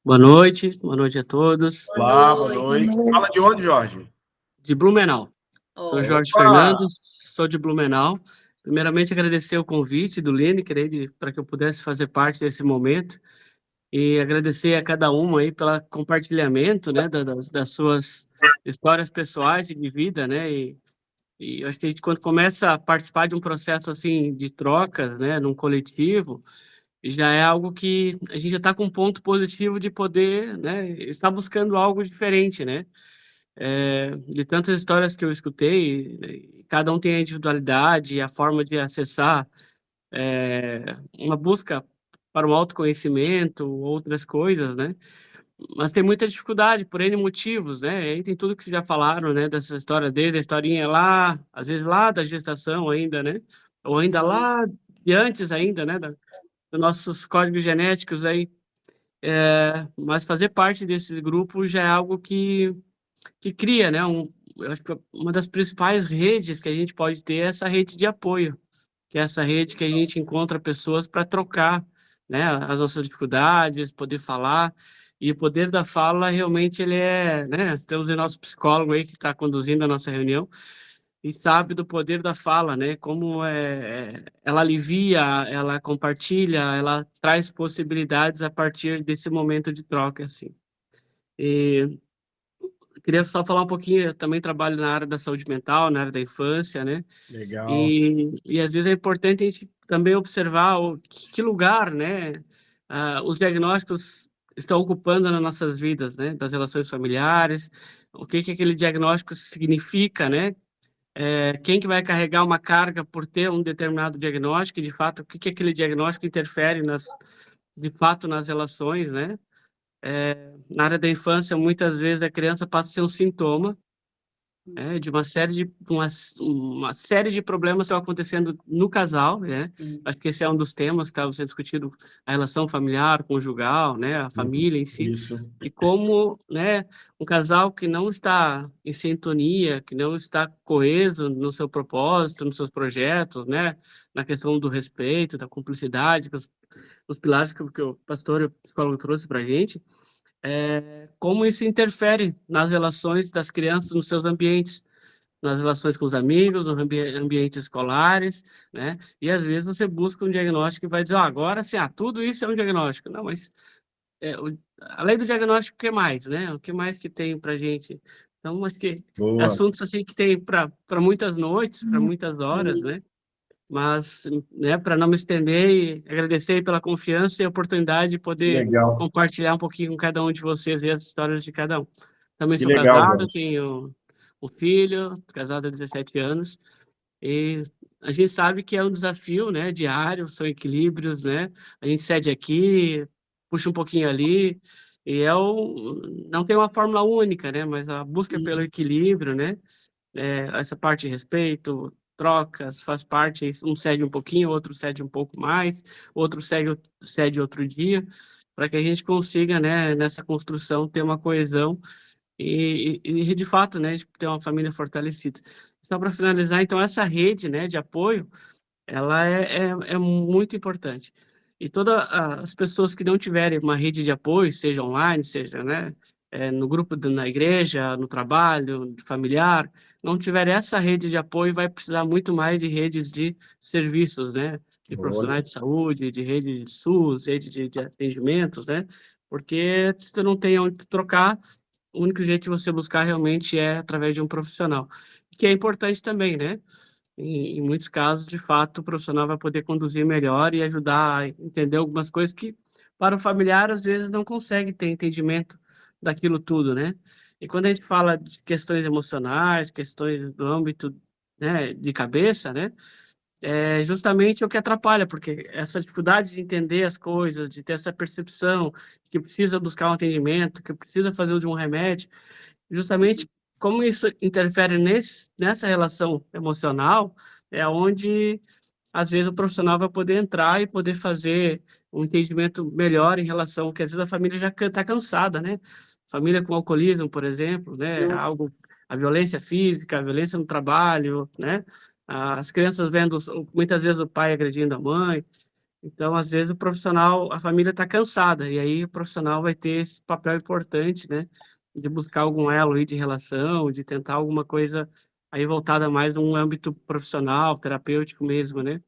Boa noite a todos. Olá, boa noite. Fala de onde, Jorge? De Blumenau. Sou Jorge Fernando, sou de Blumenau. Primeiramente, agradecer o convite do Lineker para que eu pudesse fazer parte desse momento e agradecer a cada uma aí pelo compartilhamento, né, das suas histórias pessoais e de vida, né, e eu acho que a gente, quando começa a participar de um processo assim de troca, né, num coletivo, já é algo que a gente já está com um ponto positivo de poder, né, estar buscando algo diferente, né. De tantas histórias que eu escutei, cada um tem a individualidade, a forma de acessar uma busca para um autoconhecimento, outras coisas, né? Mas tem muita dificuldade por N motivos, né? Aí tem tudo que já falaram, né? Dessa história desde a historinha lá, às vezes lá da gestação ainda, né? Ou ainda lá de antes ainda, né? Dos nossos códigos genéticos aí. Mas fazer parte desse grupo já é algo que cria, né? Eu acho que uma das principais redes que a gente pode ter é essa rede de apoio, que é essa rede que a gente encontra pessoas para trocar, né, as nossas dificuldades, poder falar, e o poder da fala realmente ele né, temos o nosso psicólogo aí que está conduzindo a nossa reunião, e sabe do poder da fala, né, como ela alivia, ela compartilha, ela traz possibilidades a partir desse momento de troca, assim. E queria só falar um pouquinho, eu também trabalho na área da saúde mental, na área da infância, né? Legal. E às vezes é importante a gente também observar que lugar, né, os diagnósticos estão ocupando nas nossas vidas, né, das relações familiares, o que aquele diagnóstico significa, né? Quem que vai carregar uma carga por ter um determinado diagnóstico, e de fato, o que aquele diagnóstico interfere de fato nas relações, né? Na área da infância, muitas vezes a criança passa a ser um sintoma, de uma série de problemas que estão acontecendo no casal, né? Acho que esse é um dos temas que estava sendo discutido, a relação familiar, conjugal, né? A família em si. Isso. E como, né, um casal que não está em sintonia, que não está coeso no seu propósito, nos seus projetos, né? Na questão do respeito, da cumplicidade, os pilares que o pastor e o psicólogo trouxe para a gente, como isso interfere nas relações das crianças nos seus ambientes, nas relações com os amigos, nos ambientes escolares, né? E às vezes você busca um diagnóstico e vai dizer, agora sim, tudo isso é um diagnóstico. Não, mas além do diagnóstico, o que mais, né? O que mais que tem para gente? Então, acho que assuntos assim que tem para muitas noites, para muitas horas, né? Mas, né, para não me estender, e agradecer pela confiança e a oportunidade de poder compartilhar um pouquinho com cada um de vocês e as histórias de cada um. Também sou casado, tenho um filho, casado há 17 anos, e a gente sabe que é um desafio, né, diário, são equilíbrios, né? A gente cede aqui, puxa um pouquinho ali, e não tem uma fórmula única, né? Mas a busca pelo equilíbrio, né? Essa parte de respeito, trocas, faz parte, um cede um pouquinho, outro cede um pouco mais, outro cede outro dia, para que a gente consiga, né, nessa construção, ter uma coesão e de fato, né, ter uma família fortalecida. Só para finalizar, então, essa rede, né, de apoio, ela é muito importante. E todas as pessoas que não tiverem uma rede de apoio, seja online, seja, né, no grupo na igreja, no trabalho, familiar, não tiver essa rede de apoio, vai precisar muito mais de redes de serviços, né, de profissionais de saúde, de rede de SUS, rede de atendimentos, né, porque se você não tem onde trocar, o único jeito de você buscar realmente é através de um profissional, que é importante também, né? Em muitos casos, de fato, o profissional vai poder conduzir melhor e ajudar a entender algumas coisas que, para o familiar, às vezes não consegue ter entendimento daquilo tudo, né? E quando a gente fala de questões emocionais, questões do âmbito, né, de cabeça, né? É justamente o que atrapalha, porque essa dificuldade de entender as coisas, de ter essa percepção que precisa buscar um atendimento, que precisa fazer uso de um remédio, justamente como isso interfere nessa relação emocional, é onde, às vezes, o profissional vai poder entrar e poder fazer um entendimento melhor em relação, que às vezes a família já está cansada, né? Família com alcoolismo, por exemplo, né? A violência física, a violência no trabalho, né? As crianças vendo, muitas vezes, o pai agredindo a mãe. Então, às vezes, a família está cansada, e aí o profissional vai ter esse papel importante, né? De buscar algum elo aí de relação, de tentar alguma coisa aí voltada mais num âmbito profissional, terapêutico mesmo, né?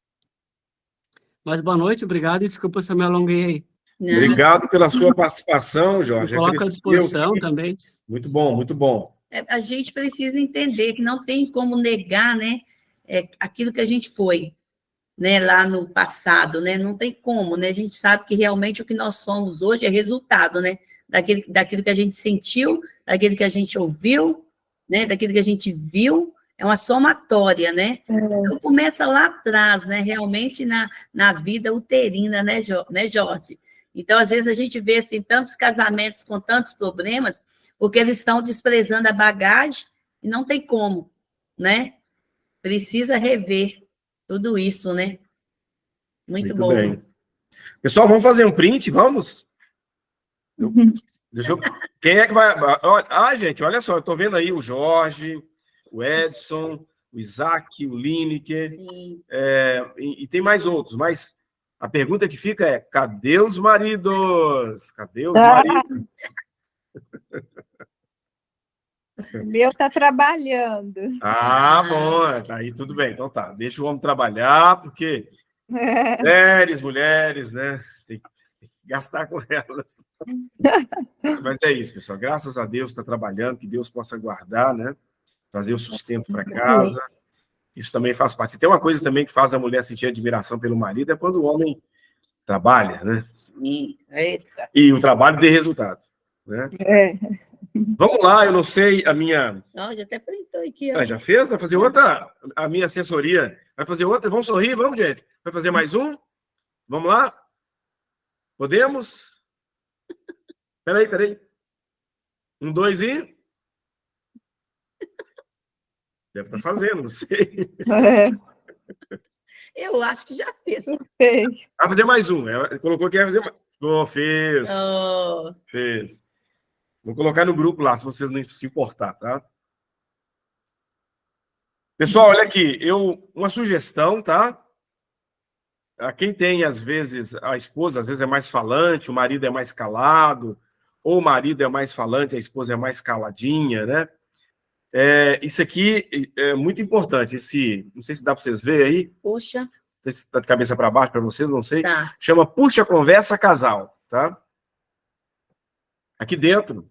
Mas boa noite, obrigado e desculpa se eu me alonguei aí. Não. Obrigado pela sua participação, Jorge. Coloco à disposição também. Muito bom, muito bom. A gente precisa entender que não tem como negar, né, aquilo que a gente foi, né, lá no passado, né? Não tem como, né? A gente sabe que realmente o que nós somos hoje é resultado, né? Daquilo que a gente sentiu, daquilo que a gente ouviu, né? Daquilo que a gente viu, é uma somatória, né? Então, começa lá atrás, né? Realmente na vida uterina, né, Jorge? Então, às vezes, a gente vê, assim, tantos casamentos com tantos problemas, porque eles estão desprezando a bagagem e não tem como, né? Precisa rever tudo isso, né? Muito bom. Bem. Pessoal, vamos fazer um print, vamos? Quem é que vai... gente, olha só, eu estou vendo aí o Jorge, o Edson, o Isaac, o Lineker, e tem mais outros, mas a pergunta que fica é, cadê os maridos? Cadê os maridos? O meu está trabalhando. Bom, aí tudo bem, então tá, deixa o homem trabalhar, porque mulheres, né, tem que gastar com elas. Mas é isso, pessoal, graças a Deus está trabalhando, que Deus possa guardar, né, trazer o sustento para casa, isso também faz parte. Tem uma coisa também que faz a mulher sentir admiração pelo marido, é quando o homem trabalha, né, e o trabalho dê resultado, né. Vamos lá, eu não sei, a minha... Já até printou aqui. Ó. Já fez? Vai fazer outra? A minha assessoria vai fazer outra? Vamos sorrir? Vamos, gente? Vai fazer mais um? Vamos lá? Podemos? Peraí. 1, 2 e... Deve estar fazendo, não sei. Eu acho que já fez. Fez. Vai fazer mais um. Ela colocou que ia fazer mais. Fez. Fez. Vou colocar no grupo lá, se vocês não se importar, tá? Pessoal, olha aqui. Uma sugestão, tá? Quem tem, às vezes, a esposa, às vezes é mais falante, o marido é mais calado, ou o marido é mais falante, a esposa é mais caladinha, né? Isso aqui é muito importante. Não sei se dá para vocês verem aí. Puxa. Não sei se está de cabeça para baixo para vocês, não sei. Tá. Chama Puxa Conversa Casal, tá? Aqui dentro,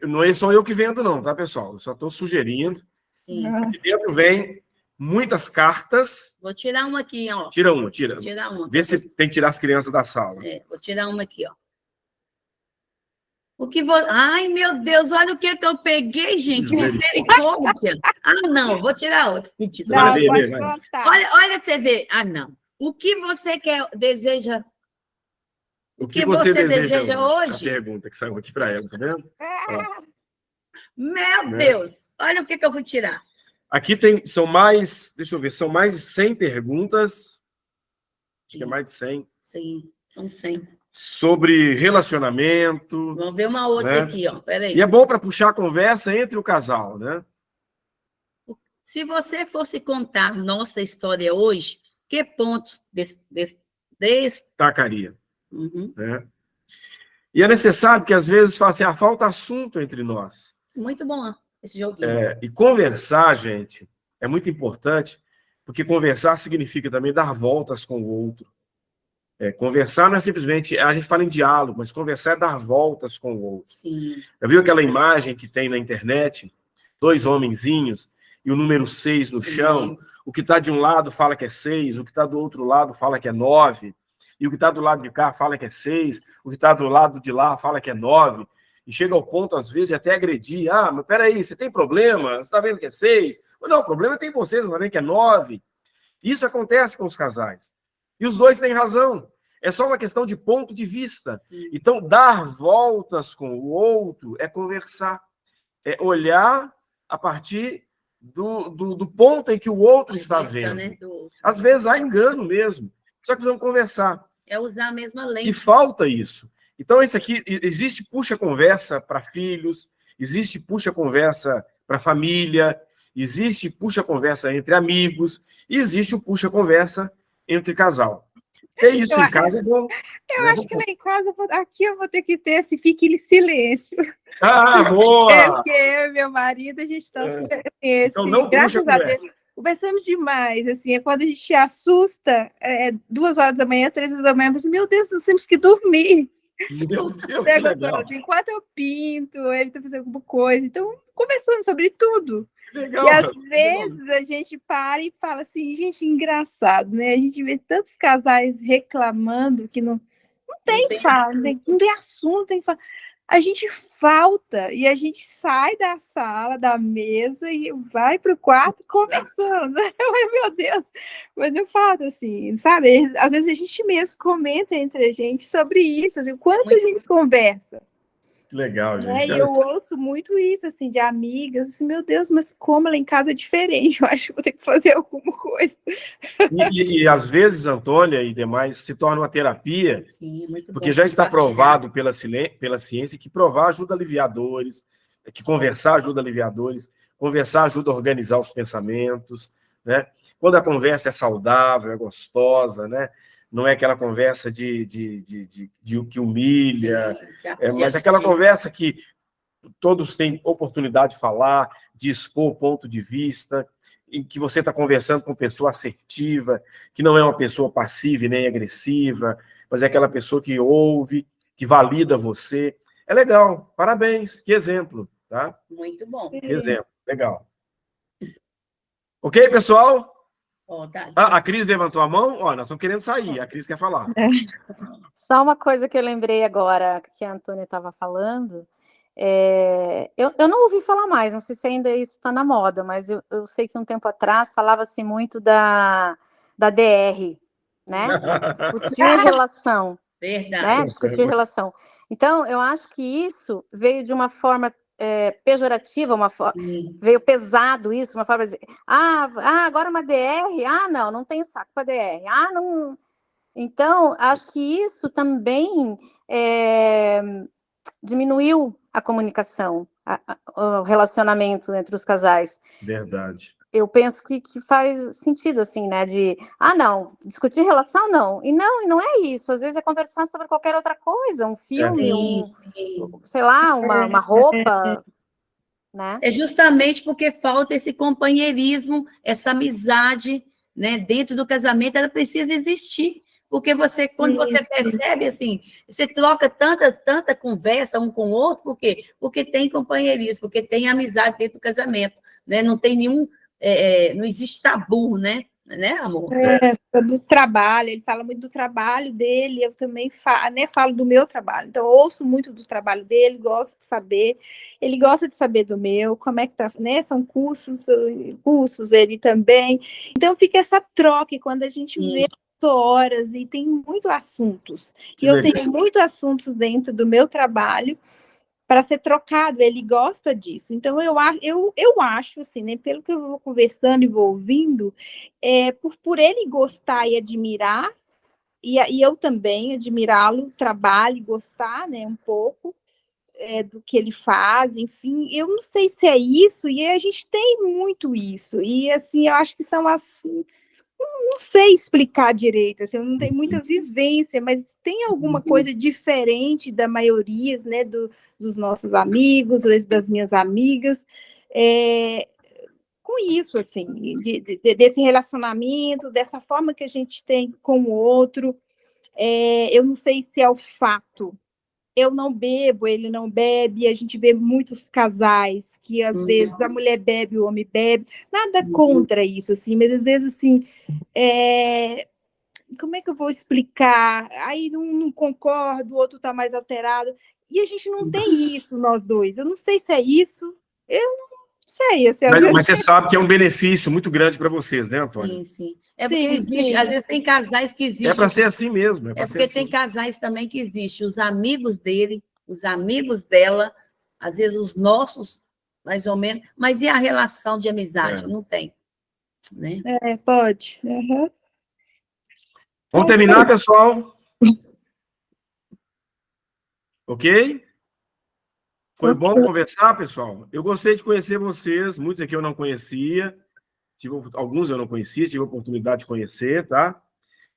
não é só eu que vendo, não, tá, pessoal? Eu só estou sugerindo. Sim. Aqui dentro vem muitas cartas. Vou tirar uma aqui, ó. Tira uma, tira. Vou tirar uma. Vê se tem que tirar as crianças da sala. Vou tirar uma aqui, ó. Ai, meu Deus, olha o que eu peguei, gente. Misericórdia. Não, vou tirar outra. Mentira. Não, pode contar. Olha, você vê. Não. O que você deseja? O que você deseja hoje? A pergunta que saiu aqui para ela, tá vendo? Meu Deus, olha o que eu vou tirar. Aqui são mais, deixa eu ver, são mais de 100 perguntas. Acho que é mais de 100. Sim, são 100. Sobre relacionamento. Vamos ver uma outra, né? Aqui, ó. Peraí. E é bom para puxar a conversa entre o casal, né? Se você fosse contar nossa história hoje, que pontos destacaria? Uhum. Né? E é necessário que, às vezes, falta assunto entre nós. Muito bom esse joguinho. E conversar, gente, é muito importante, porque conversar significa também dar voltas com o outro. Conversar não é simplesmente... A gente fala em diálogo, mas conversar é dar voltas com o outro. Sim. Já viu aquela imagem que tem na internet? 2 homenzinhos e o número 6 no chão? O que está de um lado fala que é 6, o que está do outro lado fala que é 9, e o que está do lado de cá fala que é 6, o que está do lado de lá fala que é 9, e chega ao ponto, às vezes, de até agredir. Mas peraí, você tem problema? Você está vendo que é 6? Não, o problema tem vocês, não está vendo que é 9? Isso acontece com os casais. E os dois têm razão. É só uma questão de ponto de vista. Sim. Então, dar voltas com o outro é conversar. É olhar a partir do ponto em que o outro está vendo. Né? Às vezes há engano mesmo. Só que precisamos conversar. É usar a mesma lente. E falta isso. Então, isso aqui, existe puxa-conversa para filhos, existe puxa-conversa para família, existe puxa-conversa entre amigos, e existe o puxa-conversa entre casal. É isso, em casa é bom. Eu acho que lá em casa, aqui eu vou ter que ter esse fique em silêncio. Boa! Porque eu e meu marido, a gente está então, não graças a Deus, conversamos demais, assim, quando a gente assusta, 2 horas da manhã, 3 horas da manhã, eu falo assim, meu Deus, nós temos que dormir. Meu Deus, que legal. Assim, enquanto eu pinto, ele está fazendo alguma coisa, então, conversando sobre tudo. Legal, e às vezes a gente para e fala assim, gente, engraçado, né? A gente vê tantos casais reclamando que não tem fala, não tem assunto, tem fala. A gente falta e a gente sai da sala, da mesa e vai para o quarto conversando. Meu Deus, mas não falta assim, sabe? Às vezes a gente mesmo comenta entre a gente sobre isso, assim, o quanto a gente conversa. Legal, gente. E eu ouço muito isso, assim, de amigas, assim, meu Deus, mas como lá em casa é diferente, eu acho que vou ter que fazer alguma coisa. E às vezes, Antônia e demais, se torna uma terapia, sim, muito porque bom. Já está provado pela ciência que provar ajuda a aliviar dores, que conversar ajuda a aliviar dores, conversar ajuda a organizar os pensamentos, né? Quando a conversa é saudável, é gostosa, né? Não é aquela conversa que humilha, sim, mas aquela conversa que todos têm oportunidade de falar, de expor o ponto de vista, em que você está conversando com pessoa assertiva, que não é uma pessoa passiva e nem agressiva, mas é aquela pessoa que ouve, que valida você. É legal, parabéns, que exemplo, tá? Muito bom. Que exemplo, legal. Ok, pessoal? A Cris levantou a mão? Nós estamos querendo sair, a Cris quer falar. Só uma coisa que eu lembrei agora, que a Antônia estava falando, eu não ouvi falar mais, não sei se ainda isso está na moda, mas eu sei que um tempo atrás falava-se muito da DR, né? Discutir relação. Verdade. Né? Discutir relação. Então, eu acho que isso veio de uma forma pejorativa, veio pesado isso, uma forma de dizer, agora uma DR, não tenho saco para DR, não... Então, acho que isso também diminuiu a comunicação, o relacionamento entre os casais. Verdade. Eu penso que faz sentido, assim, né, não, discutir relação, não. E não é isso, às vezes é conversar sobre qualquer outra coisa, um filme, sei lá, uma roupa, né? É justamente porque falta esse companheirismo, essa amizade, né, dentro do casamento, ela precisa existir. Porque quando você percebe, assim, você troca tanta conversa um com o outro, por quê? Porque tem companheirismo, porque tem amizade dentro do casamento, né? Não tem nenhum... não existe tabu, né, amor? Do trabalho, ele fala muito do trabalho dele, eu também falo do meu trabalho, então eu ouço muito do trabalho dele, gosto de saber, ele gosta de saber do meu, como é que tá, né, são cursos, ele também, então fica essa troca, e quando a gente vê horas, e tem muitos assuntos, e eu tenho muitos assuntos dentro do meu trabalho, para ser trocado, ele gosta disso. Então, eu acho, assim, né, pelo que eu vou conversando e vou ouvindo, por ele gostar e admirar, e eu também admirá-lo, trabalho e gostar, né, um pouco do que ele faz, enfim, eu não sei se é isso, e a gente tem muito isso, e assim, eu acho que são as... Não sei explicar direito, assim, eu não tenho muita vivência, mas tem alguma coisa diferente da maioria, né, dos nossos amigos, ou das minhas amigas, com isso, assim, desse relacionamento, dessa forma que a gente tem com o outro. Eu não sei se é o fato. Eu não bebo, ele não bebe, a gente vê muitos casais que, às vezes, a mulher bebe, o homem bebe, nada contra isso, assim, mas, às vezes, assim, como é que eu vou explicar? Aí não concordo, o outro está mais alterado, e a gente não tem isso, nós dois, eu não sei se é isso, eu não sei. Assim, mas você sabe que é um benefício muito grande para vocês, né, Antônio? Sim. Porque existe, às vezes tem casais que existem... É para ser assim mesmo. Porque tem casais também que existem, os amigos dele, os amigos dela, às vezes os nossos, mais ou menos, mas e a relação de amizade? Não tem, né? Pode. Uhum. Vamos terminar, pessoal? Ok? Foi bom conversar, pessoal? Eu gostei de conhecer vocês, muitos aqui eu não conhecia, alguns eu não conhecia, tive a oportunidade de conhecer, tá?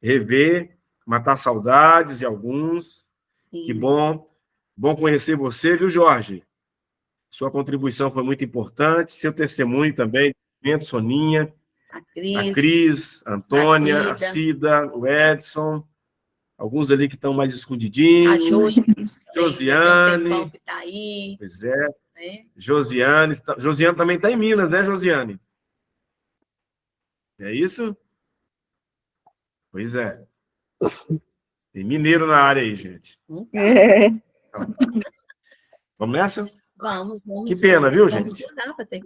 Rever, matar saudades de alguns. Sim. Que bom. Bom conhecer você, viu, Jorge? Sua contribuição foi muito importante, seu testemunho também, Soninha, a Cris, a Antônia, a Cida, o Edson, alguns ali que estão mais escondidinhos. A Josiane. Que tá aí. Pois é. Josiane também está em Minas, né, Josiane? É isso? Pois é. Tem mineiro na área aí, gente. Então, vamos nessa? Vamos. Que pena, viu, gente?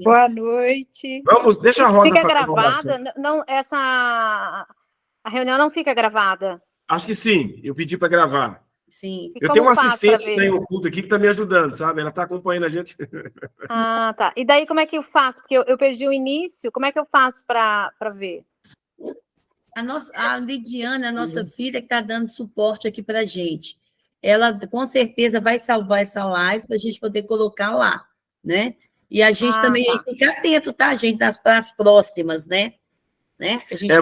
Boa noite. Deixa a Rosa fica gravada? Não, a reunião não fica gravada? Acho que sim. Eu pedi para gravar. Sim. Eu tenho uma assistente que tem oculto aqui que está me ajudando, sabe? Ela está acompanhando a gente. Tá. E daí como é que eu faço? Porque eu perdi o início. Como é que eu faço para ver? A Lidiana, a nossa filha, que está dando suporte aqui para a gente. Ela, com certeza, vai salvar essa live para a gente poder colocar lá, né? E a gente também fica atento, tá, gente, para as próximas, né?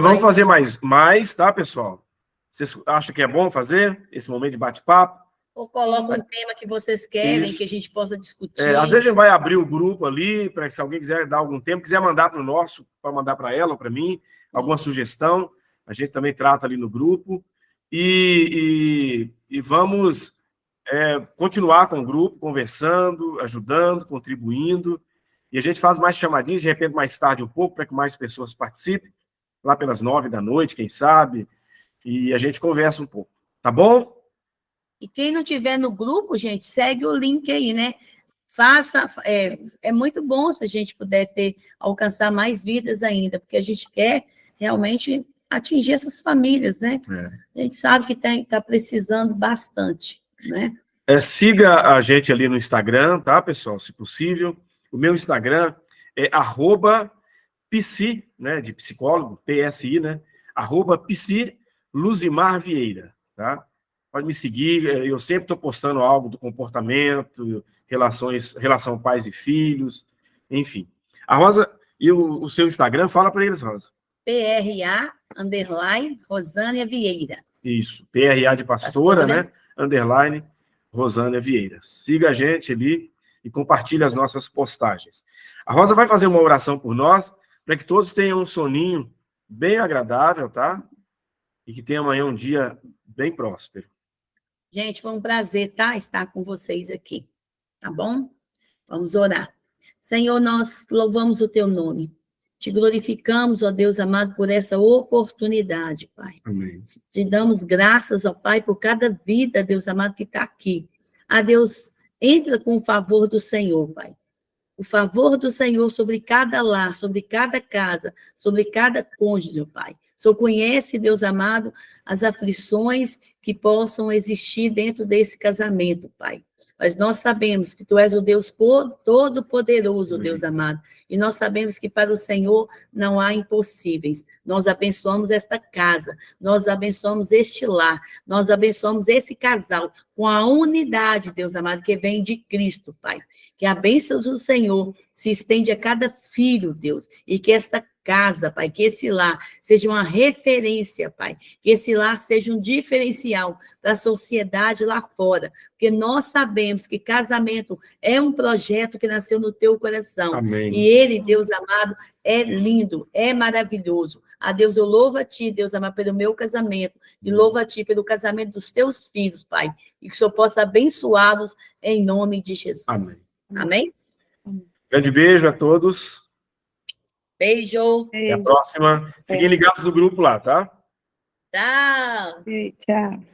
Vamos fazer mais, tá, pessoal? Vocês acham que é bom fazer esse momento de bate-papo? Ou coloca um tema que vocês querem, que a gente possa discutir. Às vezes a gente vai abrir o grupo ali, para que se alguém quiser dar algum tempo, quiser mandar para o nosso, para mandar para ela ou para mim, alguma sugestão, a gente também trata ali no grupo. E vamos continuar com o grupo, conversando, ajudando, contribuindo. E a gente faz mais chamadinhas, de repente mais tarde um pouco, para que mais pessoas participem, lá pelas 9h, quem sabe, e a gente conversa um pouco. Tá bom? E quem não tiver no grupo, gente, segue o link aí, né? É muito bom se a gente puder alcançar mais vidas ainda, porque a gente quer realmente atingir essas famílias, né? A gente sabe que está precisando bastante, né? Siga a gente ali no Instagram, tá, pessoal? Se possível. O meu Instagram é @psi, né, de psicólogo, PSI, né? @psi Luzimar Vieira, tá? Pode me seguir, eu sempre estou postando algo do comportamento, relação pais e filhos, enfim. A Rosa, e o seu Instagram, fala para eles, Rosa. PRA_Rosânia Vieira. Isso, PRA de pastora, né? _ Rosânia Vieira. Siga a gente ali e compartilhe as nossas postagens. A Rosa vai fazer uma oração por nós, para que todos tenham um soninho bem agradável, tá? E que tenha amanhã um dia bem próspero. Gente, foi um prazer, tá? Estar com vocês aqui, tá bom? Vamos orar. Senhor, nós louvamos o teu nome. Te glorificamos, ó Deus amado, por essa oportunidade, Pai. Amém. Te damos graças, ó Pai, por cada vida, Deus amado, que está aqui. Ah, Deus, entra com o favor do Senhor, Pai. O favor do Senhor sobre cada lar, sobre cada casa, sobre cada cônjuge, Pai. O Senhor conhece, Deus amado, as aflições que possam existir dentro desse casamento, Pai. Mas nós sabemos que Tu és o Deus todo-poderoso, Deus amado. E nós sabemos que para o Senhor não há impossíveis. Nós abençoamos esta casa, nós abençoamos este lar, nós abençoamos esse casal com a unidade, Deus amado, que vem de Cristo, Pai. Que a bênção do Senhor se estende a cada filho, Deus, e que esta casa, Pai, que esse lar seja uma referência, Pai, que esse lar seja um diferencial da sociedade lá fora, porque nós sabemos que casamento é um projeto que nasceu no teu coração. Amém. E ele, Deus amado, é lindo, é maravilhoso. A Deus, eu louvo a Ti, Deus amado, pelo meu casamento, e louvo a Ti pelo casamento dos Teus filhos, Pai, e que o Senhor possa abençoá-los em nome de Jesus. Amém. Amém? Grande beijo a todos. Beijo. Até a próxima. Fiquem ligados no grupo lá, tá? Tchau. Tchau.